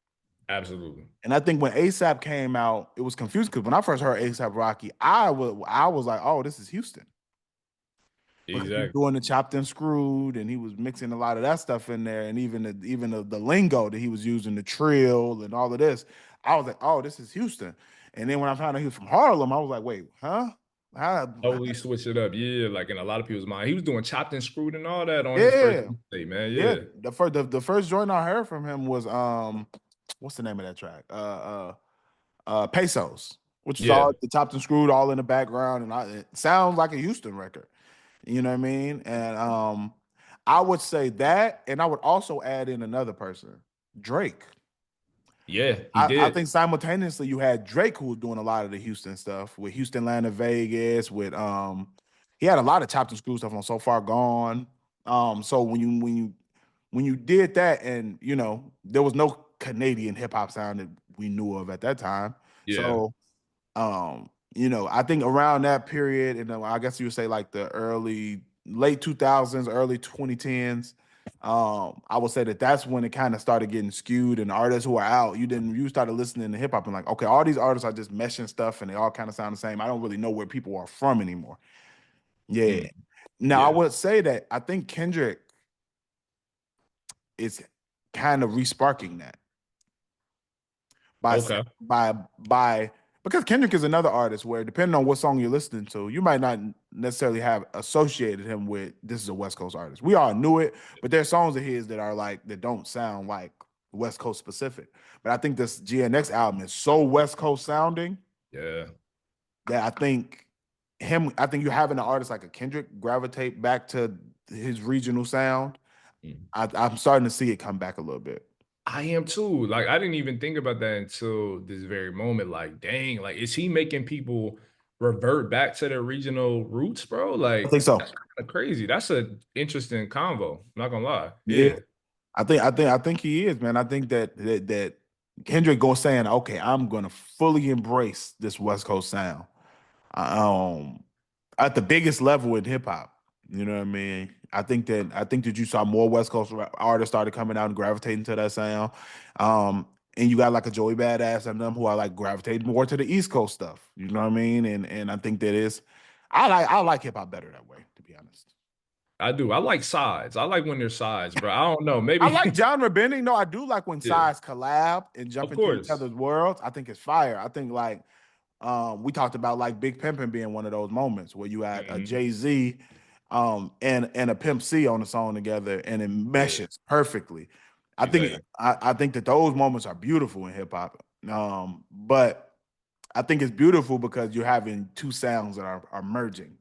Speaker 2: Absolutely.
Speaker 1: And I think when ASAP came out, it was confused because when I first heard ASAP Rocky, I was like, oh, this is Houston. Because he was
Speaker 2: Exactly.
Speaker 1: doing the chopped and screwed, and he was mixing a lot of that stuff in there, and even the lingo that he was using, the trill and all of this. I was like, oh, this is Houston. And then when I found out he was from Harlem, I was like, wait, huh? How
Speaker 2: Totally switch it up. Yeah, like in a lot of people's mind. He was doing chopped and screwed and all that on his first
Speaker 1: yeah.
Speaker 2: mixtape, man.
Speaker 1: Yeah.
Speaker 2: Yeah.
Speaker 1: The first joint I heard from him was what's the name of that track? Pesos, which is
Speaker 2: Yeah.
Speaker 1: all the chopped and screwed all in the background, and it sounds like a Houston record. You know what I mean? And I would say that, and I would also add in another person, Drake.
Speaker 2: Yeah, he
Speaker 1: I
Speaker 2: did.
Speaker 1: think simultaneously you had Drake who was doing a lot of the Houston stuff with Houston, Atlanta, Vegas. With he had a lot of chopped and screwed stuff on So Far Gone. So when you did that, and there was no Canadian hip hop sound that we knew of at that time.
Speaker 2: Yeah.
Speaker 1: So I think around that period, and I guess you would say like the late 2000s, early 2010s. I would say that that's when it kind of started getting skewed, and artists who are out, you started listening to hip hop and like, okay, all these artists are just meshing stuff, and they all kind of sound the same. I don't really know where people are from anymore. Yeah.
Speaker 2: Mm,
Speaker 1: Now I
Speaker 2: yeah.
Speaker 1: would say that I think Kendrick is kind of resparking that by
Speaker 2: Okay.
Speaker 1: by because Kendrick is another artist where depending on what song you're listening to, you might not necessarily have associated him with this is a West Coast artist. We all knew it, but there's songs of his that are like that don't sound like West Coast specific. But I think this GNX album is so West Coast sounding
Speaker 2: Yeah.
Speaker 1: that I think you're having an artist like a Kendrick gravitate back to his regional sound.
Speaker 2: Mm.
Speaker 1: I'm starting to see it come back a little bit.
Speaker 2: I am too. Like, I didn't even think about that until this very moment. Like, dang, like, is he making people revert back to their regional roots, bro?
Speaker 1: I think
Speaker 2: Like,
Speaker 1: so.
Speaker 2: that's kind of crazy. That's an interesting convo. Not gonna lie.
Speaker 1: Yeah.
Speaker 2: Yeah.
Speaker 1: I think he is, man. I think that Kendrick goes saying, okay, I'm gonna fully embrace this West Coast sound. Um, at the biggest level in hip hop. You know what I mean? I think that you saw more West Coast artists started coming out and gravitating to that sound. And you got like a Joey Badass and them who are like gravitating more to the East Coast stuff. You know what I mean? And I think that is I like hip hop better that way, to be honest.
Speaker 2: I do. I like sides. I like when there's sides, bro. I don't know.
Speaker 1: I
Speaker 2: Maybe.
Speaker 1: like genre bending. No, I do like when
Speaker 2: Yeah.
Speaker 1: sides collab and jump
Speaker 2: Of
Speaker 1: into each
Speaker 2: course.
Speaker 1: other's worlds. I think it's fire. I think like we talked about like Big Pimpin' being one of those moments where you had a
Speaker 2: Mhm.
Speaker 1: Jay-Z and a Pimp C on the song together and it
Speaker 2: Yeah.
Speaker 1: meshes perfectly. I think
Speaker 2: Exactly.
Speaker 1: I think that those moments are beautiful in hip hop. But I think it's beautiful because you're having two sounds that are merging.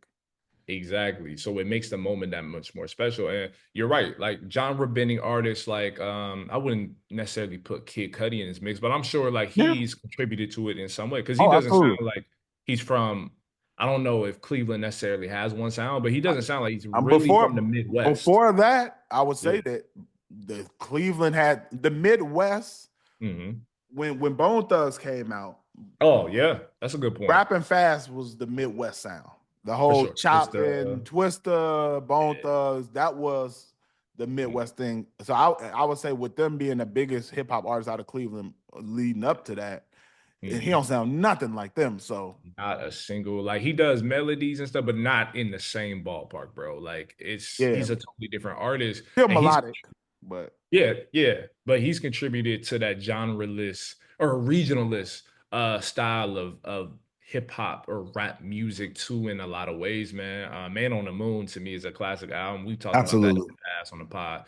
Speaker 2: Exactly. So it makes the moment that much more special. And you're right. Like genre bending artists, like I wouldn't necessarily put Kid Cudi in his mix, but I'm sure like
Speaker 1: Yeah.
Speaker 2: he's contributed to it in some way because he
Speaker 1: Oh,
Speaker 2: doesn't sound
Speaker 1: absolutely.
Speaker 2: like he's from. I don't know if Cleveland necessarily has one sound, but he doesn't sound like he's
Speaker 1: Um,
Speaker 2: really from the
Speaker 1: before
Speaker 2: Midwest.
Speaker 1: before that, I would
Speaker 2: Yeah.
Speaker 1: say that the Cleveland had the Midwest
Speaker 2: Hmm.
Speaker 1: when Bone Thugs came out.
Speaker 2: Oh yeah, that's a good point
Speaker 1: Rapping fast was the Midwest sound. The
Speaker 2: for
Speaker 1: whole
Speaker 2: sure. Just
Speaker 1: chopping, Twister, Bone
Speaker 2: yeah,
Speaker 1: Thugs, that was the
Speaker 2: mm,
Speaker 1: Midwest thing. So I would say with them being the biggest hip hop artists out of Cleveland leading up to that, and he
Speaker 2: mhm.
Speaker 1: don't sound nothing like them. So
Speaker 2: Not a single like he does melodies and stuff, but not in the same ballpark, bro. Like
Speaker 1: yeah,
Speaker 2: he's a totally different artist,
Speaker 1: still
Speaker 2: and he's
Speaker 1: melodic, but
Speaker 2: yeah, yeah, but he's contributed to that genreless or regionalist style of hip hop or rap music too in a lot of ways, man. Man on the Moon to me is a classic album. We talked about that in
Speaker 1: Absolutely.
Speaker 2: the past on the pod.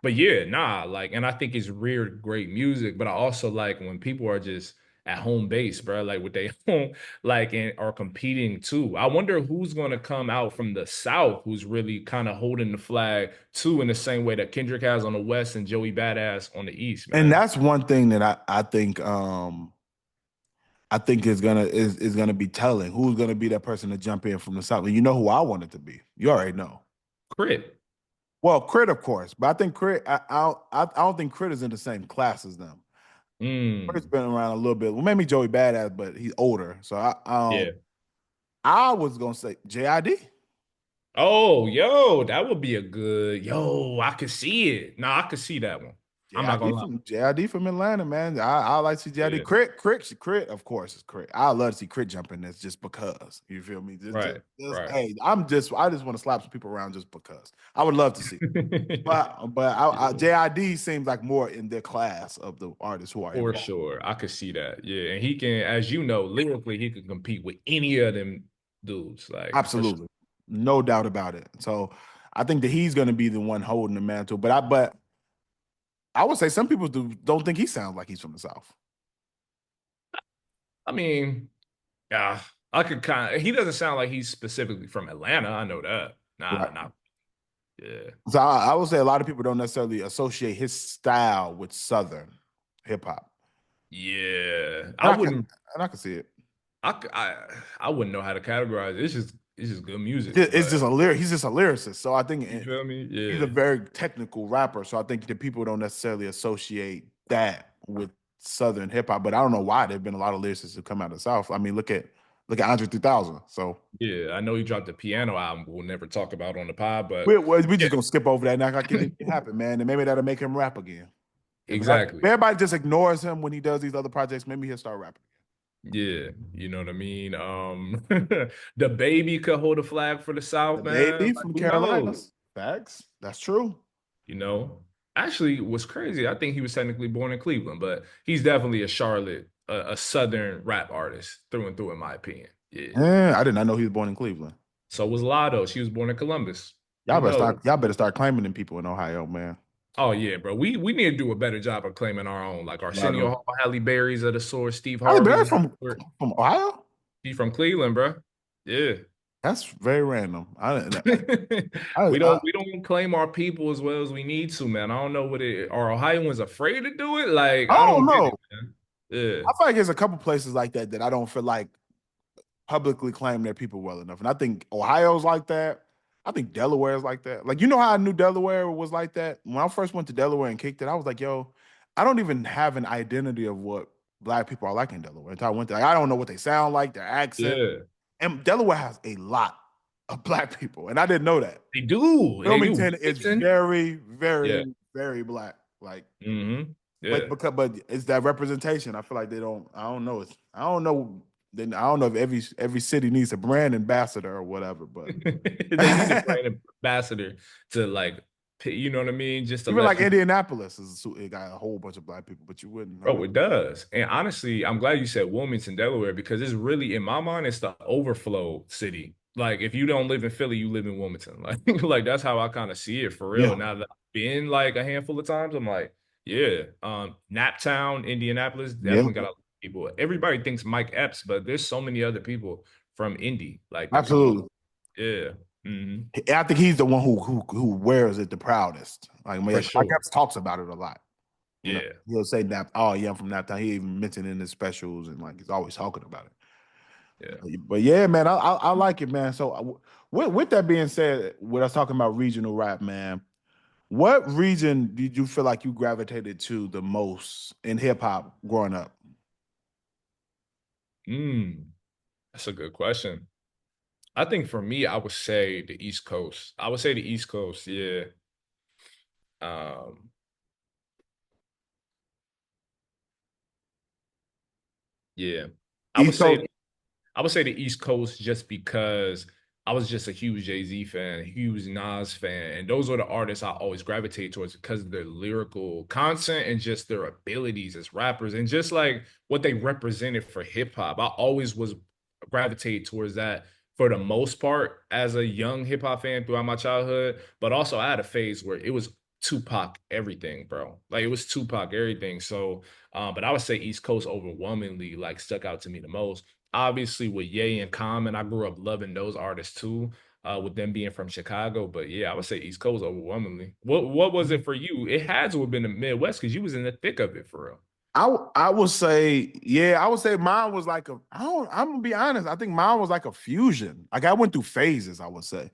Speaker 2: But yeah, nah, like, and I think it's weird, great music, but I also like when people are just at home base, bro, like with they home, like, and are competing too. I wonder who's going to come out from the South who's really kind of holding the flag too, in the same way that Kendrick has on the West and Joey Badass on the East,
Speaker 1: And
Speaker 2: man.
Speaker 1: that's one thing that I think is gonna be telling who's gonna be that person to jump in from the south. And you know who I want it to be. You already know.
Speaker 2: Crit.
Speaker 1: Well, Crit, of course, but I think Crit. I don't think Crit is in the same class as them. Crit's
Speaker 2: Mm,
Speaker 1: been around a little bit. Well, maybe Joey Badass, but he's older. So
Speaker 2: yeah.
Speaker 1: I was gonna say JID.
Speaker 2: Oh, yo, that would be a good. Yo, I could see it. Nah, I could see that one. I'm not gonna lie.
Speaker 1: JID from Atlanta, man. I like to see JID.
Speaker 2: Yeah,
Speaker 1: Crit, of course, is Crit. I love to see Crit jump in this just because. You feel me?
Speaker 2: right, right.
Speaker 1: Hey, I just want to slap some people around just because. I would love to see. JID seems like more in their class of the artists who are
Speaker 2: For
Speaker 1: involved.
Speaker 2: sure, I could see that. Yeah, and he can, as you know, lyrically, he could compete with any of them dudes. Like for sure.
Speaker 1: Absolutely. No doubt about it. So I think that he's gonna be the one holding the mantle. But I would say some people don't think he sounds like he's from the South.
Speaker 2: I mean, yeah, I could kind of. He doesn't sound like he's specifically from Atlanta. I know that. Nah,
Speaker 1: Right.
Speaker 2: not yeah,
Speaker 1: So I would say a lot of people don't necessarily associate his style with Southern hip hop.
Speaker 2: yeah. I
Speaker 1: And I can
Speaker 2: wouldn't.
Speaker 1: and I can see it.
Speaker 2: I, c- I wouldn't know how to categorize it. It's just good music.
Speaker 1: It's
Speaker 2: But
Speaker 1: just a lyric. He's just a lyricist. So I think
Speaker 2: you feel me?
Speaker 1: he's a
Speaker 2: Yeah,
Speaker 1: very technical rapper. So I think that people don't necessarily associate that with Southern hip hop. But I don't know why there've been a lot of lyricists who come out of the South. I mean, look at Andre 3000. So
Speaker 2: yeah. I know he dropped the piano album. We'll never talk about on the pod, but
Speaker 1: we're
Speaker 2: yeah,
Speaker 1: just gonna skip over that and act like it didn't happen, man. And maybe that'll make him rap again. If
Speaker 2: exactly.
Speaker 1: everybody just ignores him when he does these other projects, maybe he'll start rapping.
Speaker 2: Yeah, you know what I mean. The baby could hold a flag for the
Speaker 1: The
Speaker 2: South, man.
Speaker 1: baby
Speaker 2: Like
Speaker 1: from
Speaker 2: who knows?
Speaker 1: Carolinas. Facts. That's true.
Speaker 2: You know, actually, what's crazy? I think he was technically born in Cleveland, but he's definitely a Charlotte, a Southern rap artist through and through, in my opinion. Yeah.
Speaker 1: Yeah, I did not know he was born in Cleveland.
Speaker 2: So was Lotto. She was born in Columbus. Who knows?
Speaker 1: Y'all better start claiming them people in Ohio, man.
Speaker 2: Oh yeah, bro. We need to do a better job of claiming our own, like
Speaker 1: Y'all
Speaker 2: Arsenio
Speaker 1: do.
Speaker 2: Hall, Halle Berry's of the source, Steve
Speaker 1: Halle Berry
Speaker 2: Harvey's.
Speaker 1: from Ohio?
Speaker 2: He from Cleveland, bro. Yeah.
Speaker 1: That's very random.
Speaker 2: we
Speaker 1: I
Speaker 2: don't we don't claim our people as well as we need to, man. I don't know what it are Ohioans afraid to do it. Like,
Speaker 1: I
Speaker 2: I
Speaker 1: don't
Speaker 2: don't get
Speaker 1: know.
Speaker 2: it, man. Yeah.
Speaker 1: I feel like there's a couple places like that that I don't feel like publicly claim their people well enough. And I think Ohio's like that. I think Delaware's like that. Like, you know how I knew Delaware was like that? When I first went to Delaware and kicked it, I was like, yo, I don't even have an identity of what black people are like in Delaware. Until I went there. Like, I don't know what they sound like, their accent.
Speaker 2: Yeah.
Speaker 1: And Delaware has a lot of black people. And I didn't know that.
Speaker 2: They do. They do.
Speaker 1: Wilmington is
Speaker 2: Wilmington.
Speaker 1: very,
Speaker 2: Yeah.
Speaker 1: very, very black. Like,
Speaker 2: Yeah.
Speaker 1: but it's that representation. I feel like they don't. I don't know. I don't know. Then I don't know if every city needs a brand ambassador or whatever. But
Speaker 2: They need a brand ambassador to like, you know what I mean? Just to
Speaker 1: even
Speaker 2: let
Speaker 1: like
Speaker 2: people.
Speaker 1: Indianapolis it got a whole bunch of black people, but you wouldn't know.
Speaker 2: Bro, it does. And honestly, I'm glad you said Wilmington, Delaware, because it's really, in my mind, it's the overflow city. Like, if you don't live in Philly, you live in Wilmington. Like, like that's how I kind of see it for real.
Speaker 1: Yeah,
Speaker 2: Now that I've been like a handful of times, I'm like, yeah. Naptown, Indianapolis,
Speaker 1: yeah,
Speaker 2: definitely got a lot of people. Everybody thinks Mike Epps, but there's so many other people from Indy, like that come up.
Speaker 1: absolutely.
Speaker 2: Yeah. Hmm.
Speaker 1: I think he's the one who wears it the proudest. Like,
Speaker 2: For
Speaker 1: Mike
Speaker 2: sure.
Speaker 1: Epps talks about it a lot. You know,
Speaker 2: Yeah.
Speaker 1: he'll say Nap. Oh yeah, I'm from Naptown. He even mentioned it in his specials and like he's always talking about it.
Speaker 2: Yeah.
Speaker 1: But yeah, man, I like it, man. So with that being said, with us talking about regional rap, man, what region did you feel like you gravitated to the most in hip hop growing up?
Speaker 2: Mm, that's a good question. I think for me, I would say the East Coast. I would say the East Coast, yeah. Um, yeah. I would
Speaker 1: East Coast.
Speaker 2: say I would say the East Coast just because I was just a huge Jay-Z fan, a huge Nas fan, and those are the artists I always gravitate towards because of their lyrical content and just their abilities as rappers and just like what they represented for hip hop. I always was gravitate towards that for the most part as a young hip hop fan throughout my childhood, but also I had a phase where it was Tupac everything, bro. Like it was Tupac everything. So, but I would say East Coast overwhelmingly like stuck out to me the most. Obviously, with Ye and Common, I grew up loving those artists too, with them being from Chicago. But yeah, I would say East Coast overwhelmingly. What was it for you? It had to have been the Midwest because you was in the thick of it for real.
Speaker 1: I would say, yeah, I would say mine was like a, I don't, I'm gonna be honest. I think mine was like a fusion. Like I went through phases, I would say.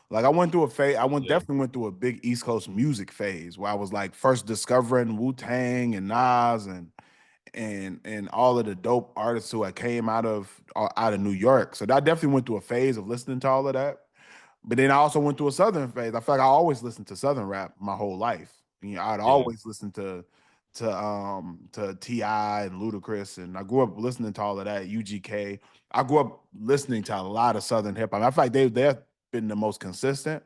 Speaker 1: Like I went through a phase,
Speaker 2: Yeah,
Speaker 1: definitely went through a big East Coast music phase where I was like first discovering Wu-Tang and Nas and all of the dope artists who had came out of New York. So that definitely went through a phase of listening to all of that. But then I also went through a Southern phase. I feel like I always listened to Southern rap my whole life. You know, I'd
Speaker 2: yeah,
Speaker 1: always listen to T.I. and Ludacris, and I grew up listening to all of that. UGK. I grew up listening to a lot of Southern hip hop. I feel like they've been the most consistent.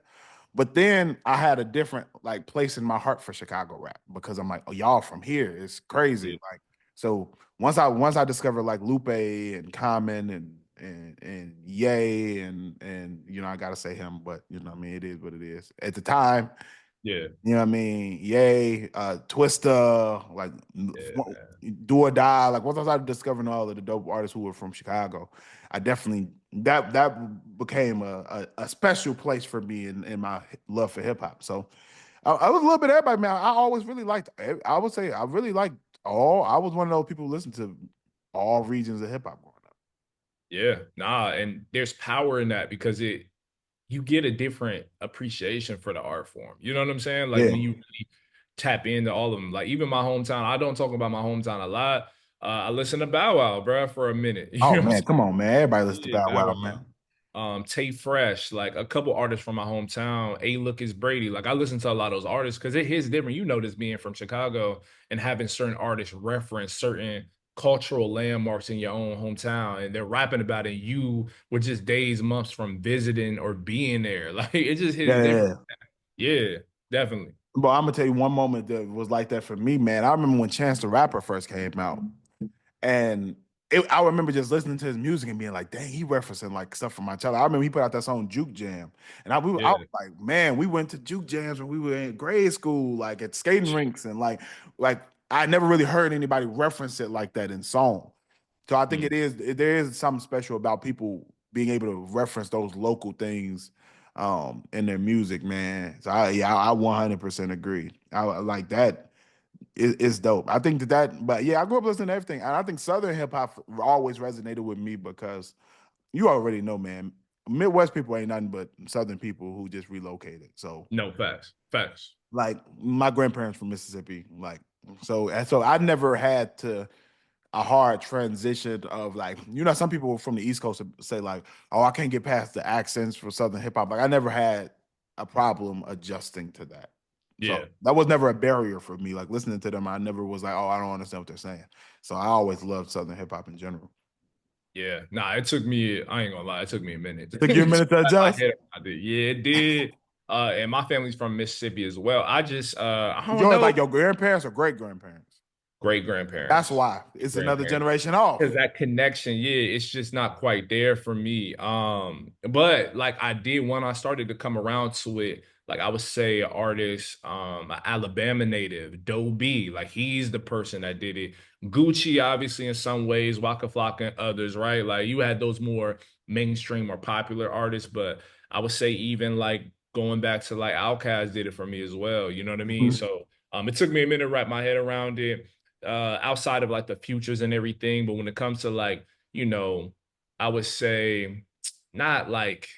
Speaker 1: But then I had a different like place in my heart for Chicago rap because I'm like, oh, y'all from here. It's
Speaker 2: yeah,
Speaker 1: crazy. Like so once I discovered like Lupe and Common and Ye and you know I gotta say him, but you know what I mean it is what it is. At the time,
Speaker 2: yeah,
Speaker 1: you know what I mean, Ye, Twista, like
Speaker 2: yeah,
Speaker 1: Do or Die. Like once I started discovering all of the dope artists who were from Chicago, I definitely that became a special place for me in my love for hip hop. So I was a little bit of everybody, man. I always really liked. I would say I really liked all. I was one of those people who listened to all regions of hip hop growing up.
Speaker 2: yeah. Nah, and there's power in that because it you get a different appreciation for the art form. You know what I'm saying? Like
Speaker 1: Yeah.
Speaker 2: when you really tap into all of them. Like even my hometown, I don't talk about my hometown a lot. I listened to Bow Wow, bro, for a minute. You
Speaker 1: Oh
Speaker 2: know what I'm
Speaker 1: man,
Speaker 2: saying?
Speaker 1: come on, man. Everybody listens to
Speaker 2: Yeah,
Speaker 1: Bow
Speaker 2: Bow
Speaker 1: Wow,
Speaker 2: Wow.
Speaker 1: man.
Speaker 2: Tay Fresh, like a couple artists from my hometown. A Look is Brady. Like I listen to a lot of those artists because it hits different. You know this being from Chicago and having certain artists reference certain cultural landmarks in your own hometown and they're rapping about it. You were just days, months from visiting or being there. Like it just hits
Speaker 1: Yeah, yeah,
Speaker 2: different.
Speaker 1: yeah.
Speaker 2: Yeah, definitely.
Speaker 1: But I'm gonna tell you one moment that was like that for me, man. I remember when Chance the Rapper first came out. And I remember just listening to his music and being like, dang, he referencing like stuff from my childhood. I remember he put out that song Juke Jam. And I was
Speaker 2: Yeah.
Speaker 1: like, man, we went to Juke Jams when we were in grade school, like at skating rinks, and like I never really heard anybody reference it like that in song. So I think
Speaker 2: Mm.
Speaker 1: there is something special about people being able to reference those local things in their music, man. So I 100% agree. I like that it's dope. I think but yeah, I grew up listening to everything, and I think Southern hip hop always resonated with me because you already know, man. Midwest people ain't nothing but Southern people who just relocated. So,
Speaker 2: No, facts. Facts.
Speaker 1: like my grandparents from Mississippi, like so I never had to a hard transition of like some people from the East Coast say like, oh, I can't get past the accents for Southern hip hop. Like I never had a problem adjusting to that. So
Speaker 2: Yeah.
Speaker 1: that was never a barrier for me. Like listening to them, I never was like, oh, I don't understand what they're saying. So I always loved Southern hip hop in general.
Speaker 2: Yeah. Nah, it took me, I ain't gonna lie, it took me a minute
Speaker 1: Took you a
Speaker 2: to
Speaker 1: minute to
Speaker 2: wrap my
Speaker 1: adjust.
Speaker 2: head around it. Yeah, it did. And my family's from Mississippi as well. I just I
Speaker 1: Did
Speaker 2: don't
Speaker 1: yours
Speaker 2: know,
Speaker 1: like your grandparents or great grandparents?
Speaker 2: great
Speaker 1: That's
Speaker 2: grandparents.
Speaker 1: why it's another
Speaker 2: Grandparents.
Speaker 1: generation
Speaker 2: Because
Speaker 1: off.
Speaker 2: that connection, yeah, it's just not quite there for me. But like I did when I started to come around to it, like I would say an artist, a Alabama native, Doe B, like he's the person that did it. Gucci, obviously, in some ways, Waka Flocka and others, right? Like you had those more mainstream or popular artists, but I would say even like going back to like Outkast did it for me as well. You know what I mean?
Speaker 1: Mhm.
Speaker 2: So it took me a minute to wrap my head around it outside of like the futures and everything. But when it comes to like, you know, I would say not like,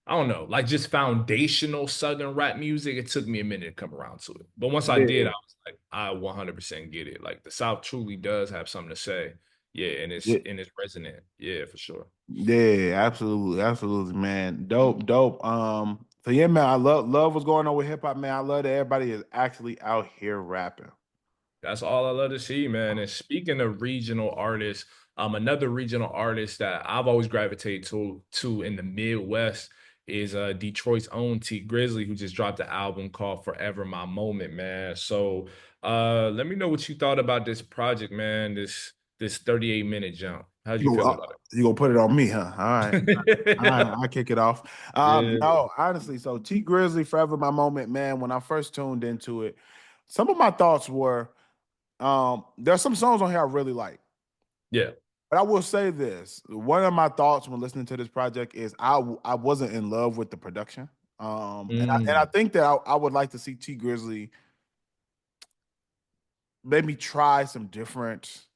Speaker 2: I don't know, like just foundational Southern rap music. It took me a minute to come around to it. But once I did,
Speaker 1: Yeah,
Speaker 2: I was like, I 100% get it. Like the South truly does have something to say. Yeah.
Speaker 1: yeah,
Speaker 2: And it's resonant. Yeah, for sure.
Speaker 1: yeah, absolutely, absolutely, man. Dope, dope. So yeah, man, I love what's going on with hip hop, man. I love that everybody is actually out here rapping.
Speaker 2: That's all I love to see, man. And speaking of regional artists, another regional artist that I've always gravitated to in the Midwest is Detroit's own Tee Grizzley, who just dropped an album called Forever My Moment, man. So let me know what you thought about this project, man. This 38-minute jump. How'd you feel about
Speaker 1: You gonna put it on me, huh? All right. All right,
Speaker 2: it?
Speaker 1: I kick it off.
Speaker 2: Yeah.
Speaker 1: No, honestly, so T Grizzly, Forever My Moment, man. When I first tuned into it, some of my thoughts were, there's some songs on here I really like.
Speaker 2: Yeah.
Speaker 1: But I will say this: one of my thoughts when listening to this project is I wasn't in love with the production. And I
Speaker 2: Mm,
Speaker 1: think that I would like to see T Grizzly maybe try some different,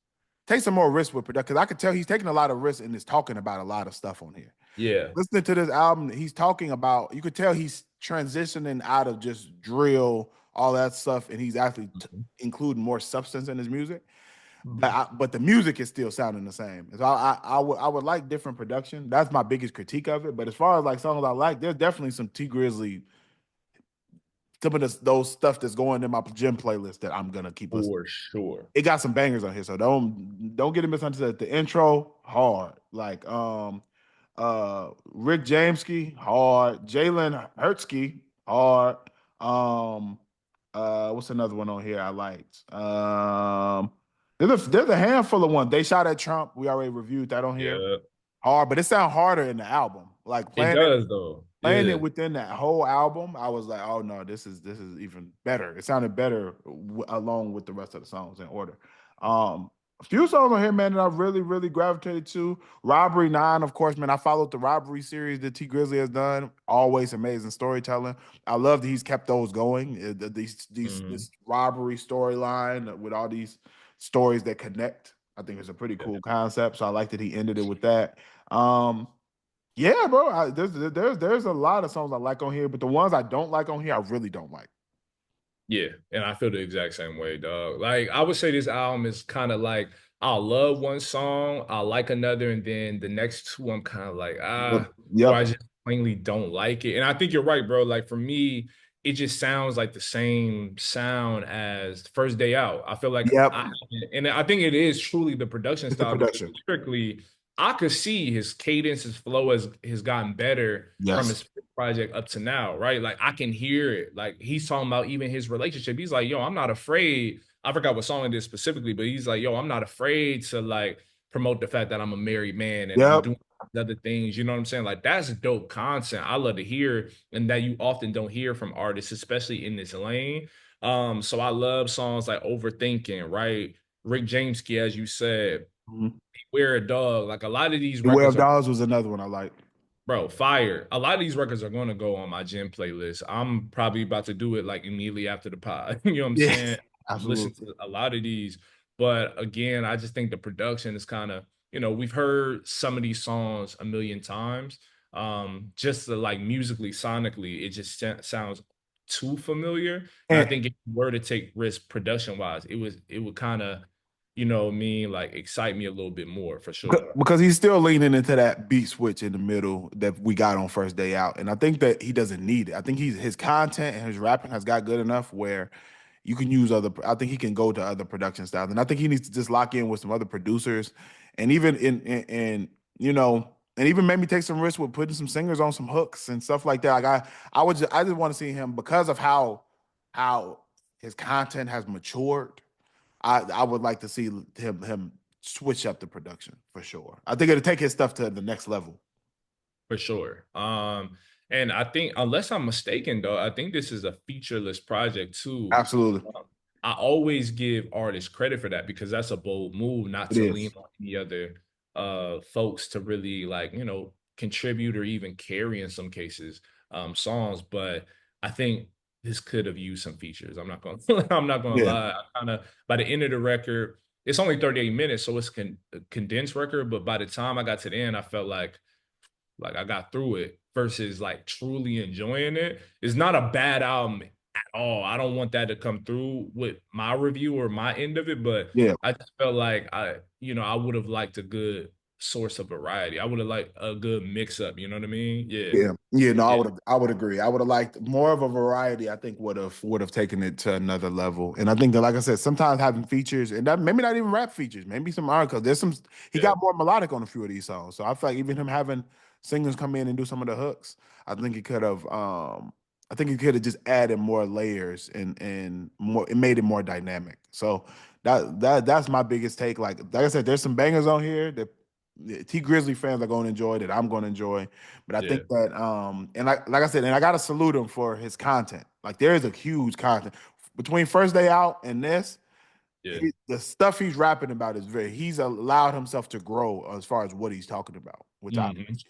Speaker 1: take some more risks with production. Because I could tell he's taking a lot of risks and is talking about a lot of stuff on here.
Speaker 2: yeah.
Speaker 1: Listening to this album, he's talking about, you could tell he's transitioning out of just drill, all that stuff, and he's actually
Speaker 2: Mhm.
Speaker 1: including more substance in his music. But the music is still sounding the same. So I would like different production. That's my biggest critique of it. But as far as like songs I like, there's definitely some T Grizzly, some of those stuff that's going in my gym playlist that I'm gonna keep listening.
Speaker 2: For sure.
Speaker 1: It got some bangers on here, so don't get it misunderstood. The intro hard, like Rick Jamesky hard, Jalen Hurtsky hard. Um, what's another one on here I liked? There's a handful of ones. They shot at Trump. We already reviewed that on here.
Speaker 2: Yeah.
Speaker 1: Hard, but it sound harder in the album. Like
Speaker 2: It does though.
Speaker 1: playing it
Speaker 2: Yeah.
Speaker 1: within that whole album, I was like, oh no, this is even better. It sounded better along with the rest of the songs in order. A few songs on here, man, that I really gravitated to. Robbery 9, of course, man. I followed the Robbery series that T Grizzly has done. Always amazing storytelling. I love that he's kept those going.
Speaker 2: Mhm.
Speaker 1: This robbery storyline with all these stories that connect. I think it's a pretty
Speaker 2: Yeah.
Speaker 1: cool concept. So I like that he ended it with that. Um, yeah, bro. There's a lot of songs I like on here, but the ones I don't like on here, I really don't like.
Speaker 2: Yeah, and I feel the exact same way, dog. Like I would say this album is kind of like I'll love one song, I'll like another, and then the next two I'm kind of like,
Speaker 1: Yep.
Speaker 2: or I
Speaker 1: Yep.
Speaker 2: just plainly don't like it. And I think you're right, bro. Like for me, it just sounds like the same sound as First Day Out. I feel like
Speaker 1: Yep.
Speaker 2: and I think it is truly the production
Speaker 1: It's the
Speaker 2: style because
Speaker 1: production.
Speaker 2: lyrically, I could see his cadence, his flow has gotten better from
Speaker 1: Yes.
Speaker 2: his project up to now, right? Like I can hear it. Like he's talking about even his relationship. He's like, yo, I'm not afraid. I forgot what song it is specifically, but he's like, yo, I'm not afraid to like promote the fact that I'm a married man and I'm
Speaker 1: Yep.
Speaker 2: doing other things. You know what I'm saying? Like that's dope content. I love to hear, and that you often don't hear from artists, especially in this lane. So I love songs like Overthinking, right? Rick James, as you said,
Speaker 1: Mhm.
Speaker 2: Wear a Dog. Like a lot of these
Speaker 1: Beware of
Speaker 2: records are
Speaker 1: Dolls was another one I like.
Speaker 2: bro, fire. A lot of these records are going to go on my gym playlist. I'm probably about to do it like immediately after the pod. You know what I'm
Speaker 1: Yeah,
Speaker 2: saying? Listen
Speaker 1: absolutely.
Speaker 2: to a lot of these. But again, I just think the production is kind of, we've heard some of these songs a million times. Just to, like musically, sonically, it just sounds too familiar. And I
Speaker 1: And
Speaker 2: think if you were to take risk production wise, it would kind of, like excite me a little bit more for sure.
Speaker 1: because he's still leaning into that beat switch in the middle that we got on First Day Out, and I think that he doesn't need it. I think his content and his rapping has got good enough where you can use other. I think he can go to other production styles, and I think he needs to just lock in with some other producers, and even and even maybe take some risks with putting some singers on some hooks and stuff like that. Like I just want to see him because of how his content has matured. I would like to see him switch up the production for sure. I think it'll take his stuff to the next level.
Speaker 2: For sure. And I think, unless I'm mistaken, though, I think this is a featureless project too.
Speaker 1: Absolutely,
Speaker 2: Um, I always give artists credit for that because that's a bold move, not
Speaker 1: it
Speaker 2: to lean
Speaker 1: is.
Speaker 2: on any other folks to really like, contribute or even carry in some cases songs. But I think this could have used some features. I'm not gonna I'm not gonna
Speaker 1: Yeah,
Speaker 2: lie. I kind of by the end of the record, it's only 38 minutes, so it's a condensed record. But by the time I got to the end, I felt like I got through it versus like truly enjoying it. It's not a bad album at all. I don't want that to come through with my review or my end of it, but
Speaker 1: yeah.
Speaker 2: I just felt like I would have liked a good source of variety. I would have liked a good mix up. You know what I mean? Yeah.
Speaker 1: Yeah, yeah, no,
Speaker 2: Yeah.
Speaker 1: I would agree. I would have liked more of a variety. I think would have taken it to another level. And I think that, like I said, sometimes having features and that maybe not even rap features, maybe some art because there's some he
Speaker 2: Yeah.
Speaker 1: got more melodic on a few of these songs. So I feel like even him having singers come in and do some of the hooks, I think he could have I think he could have just added more layers and more it made it more dynamic. So that's my biggest take. Like I said, there's some bangers on here that Tee Grizzley fans are going to enjoy that I'm going to enjoy. But I think
Speaker 2: Yeah.
Speaker 1: that and like I said, and I gotta salute him for his content. Like there is a huge content between First Day Out and this.
Speaker 2: Yeah.
Speaker 1: The stuff he's rapping about is he's allowed himself to grow as far as what he's talking about, which I
Speaker 2: Hmm.
Speaker 1: appreciate.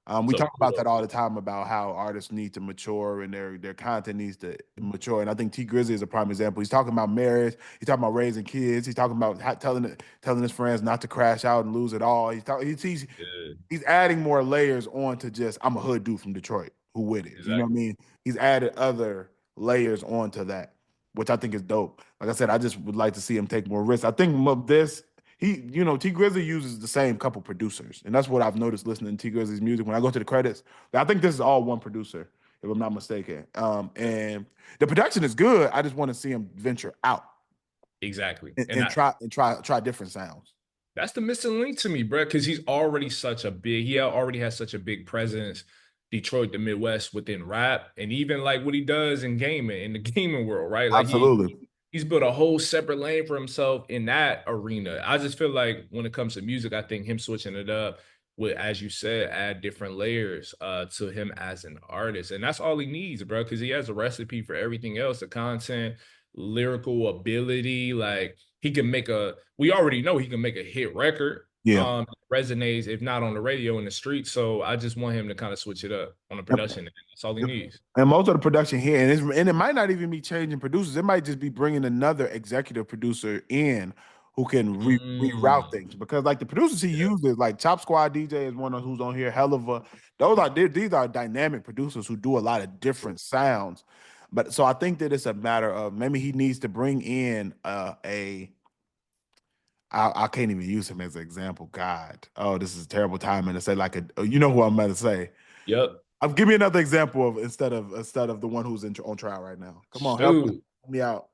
Speaker 1: We
Speaker 2: So
Speaker 1: talk about
Speaker 2: kudos
Speaker 1: that all
Speaker 2: to
Speaker 1: the time about how artists need to mature and their content needs to mature. And I think Tee Grizzley is a prime example. He's talking about marriage. He's talking about raising kids. He's talking about telling his friends not to crash out and lose it all.
Speaker 2: yeah,
Speaker 1: He's adding more layers on to just I'm a hood dude from Detroit who with it. You know what I
Speaker 2: exactly.
Speaker 1: mean? He's added other layers onto that, which I think is dope. Like I said, I just would like to see him take more risks. I think this Tee Grizzley uses the same couple producers, and that's what I've noticed listening to Tee Grizzley's music. When I go to the credits, I think this is all one producer, if I'm not mistaken. And the production is good. I just want to see him venture out
Speaker 2: Exactly.
Speaker 1: and,
Speaker 2: And
Speaker 1: and
Speaker 2: I,
Speaker 1: try different sounds.
Speaker 2: that's the missing link to me, bro, because he already has such a big presence, Detroit, the Midwest within rap, and even like what he does in gaming, in the gaming world, right? Like
Speaker 1: Absolutely.
Speaker 2: he's built a whole separate lane for himself in that arena. I just feel like when it comes to music, I think him switching it up would, as you said, add different layers to him as an artist. And that's all he needs, bro, because he has a recipe for everything else, the content, lyrical ability, like he can make we already know he can make a hit record.
Speaker 1: Yeah.
Speaker 2: Resonates, if not on the radio in the street. So I just want him to kind of switch it up on the production end. That's all he needs.
Speaker 1: And most of the production here, and it might not even be changing producers. It might just be bringing another executive producer in who can reroute
Speaker 2: Mm,
Speaker 1: things. Because like the producers he
Speaker 2: yeah,
Speaker 1: uses, like Chop Squad DJ is one of who's on here. Hell of a these are dynamic producers who do a lot of different sounds. But so I think that it's a matter of maybe he needs to bring in I can't even use him as an example. God, oh, this is a terrible timing to say like you know who I'm about to say.
Speaker 2: yep.
Speaker 1: Give me another example of instead of the one who's on trial right now. Come on,
Speaker 2: Shoot.
Speaker 1: help me out.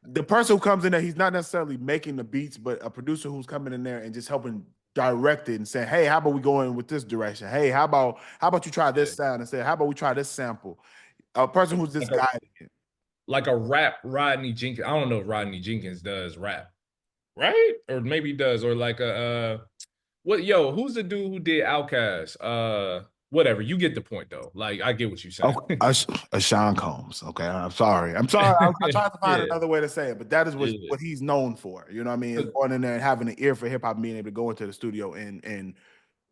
Speaker 1: The person who comes in there, he's not necessarily making the beats, but a producer who's coming in there and just helping direct it and saying, "Hey, how about we go in with this direction? Hey, how about you try
Speaker 2: Yeah.
Speaker 1: this sound and say, how about we try this sample?" A person who's just
Speaker 2: Like a
Speaker 1: guiding it.
Speaker 2: like a rap Rodney Jenkins. I don't know if Rodney Jenkins does rap, right? Or maybe he does, or like who's the dude who did Outkast? Whatever. You get the point though. Like I get what you're saying.
Speaker 1: Oh, Sean Combs. Okay, I'm sorry. I'm sorry. I tried to find
Speaker 2: Yeah.
Speaker 1: another way to say it, but that is
Speaker 2: Yeah.
Speaker 1: what he's known for. You know what I mean? Is going in there and having an ear for hip hop, and being able to go into the studio and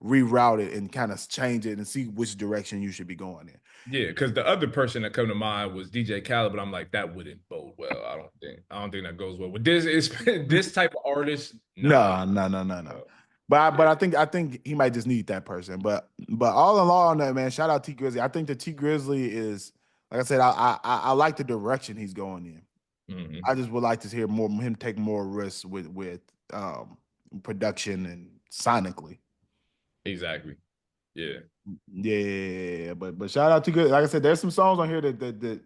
Speaker 1: reroute it and kind of change it and see which direction you should be going in.
Speaker 2: Yeah, because the other person that come to mind was DJ Khaled, but I'm like, that wouldn't bode well. I don't think that goes well with this. Is this type of artist? Nah.
Speaker 1: No, no, no, no, no.
Speaker 2: No.
Speaker 1: But
Speaker 2: Yeah.
Speaker 1: I think he might just need that person. But all in all, on that man, shout out Tee Grizzley. I think the Tee Grizzley is like I said. I like the direction he's going in.
Speaker 2: Hmm.
Speaker 1: I just would like to hear more him take more risks with um, production and sonically.
Speaker 2: Exactly. Yeah,
Speaker 1: Yeah, but shout out to good. Like I said, there's some songs on here that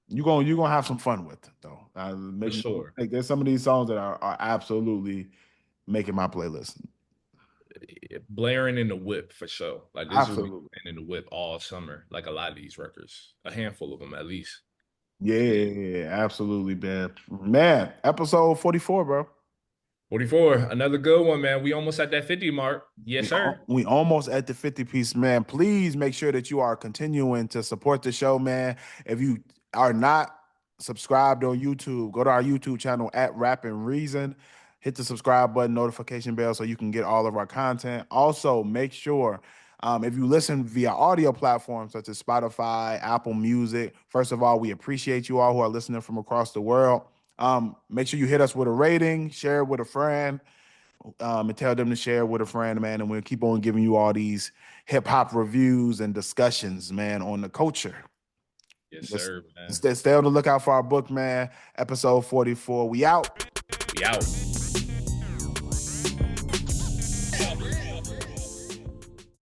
Speaker 1: you gonna have some fun with though.
Speaker 2: for
Speaker 1: Make no
Speaker 2: sure.
Speaker 1: mistake. There's some of these songs that are absolutely making my playlist.
Speaker 2: Blaring in the whip for sure. Like this will be
Speaker 1: Absolutely.
Speaker 2: playing in the whip all summer. Like a lot of these records, a handful of them at least. Yeah.
Speaker 1: Yeah, absolutely, man. Man, episode 44, bro.
Speaker 2: 44, another good one, man. We almost at that 50 mark. Yes, sir.
Speaker 1: We almost at the 50 piece, man. Please make sure that you are continuing to support the show, man. If you are not subscribed on YouTube, go to our YouTube channel at Rap and Reason. Hit the subscribe button, notification bell so you can get all of our content. Also, make sure if you listen via audio platforms such as Spotify, Apple Music, first of all, we appreciate you all who are listening from across the world. Make sure you hit us with a rating, share it with a friend and tell them to share with a friend, man. And we'll keep on giving you all these hip hop reviews and discussions, man, on the culture.
Speaker 2: Yes,
Speaker 1: Just
Speaker 2: sir, man.
Speaker 1: stay on the lookout for our book, man. Episode 44. We out.
Speaker 2: We out.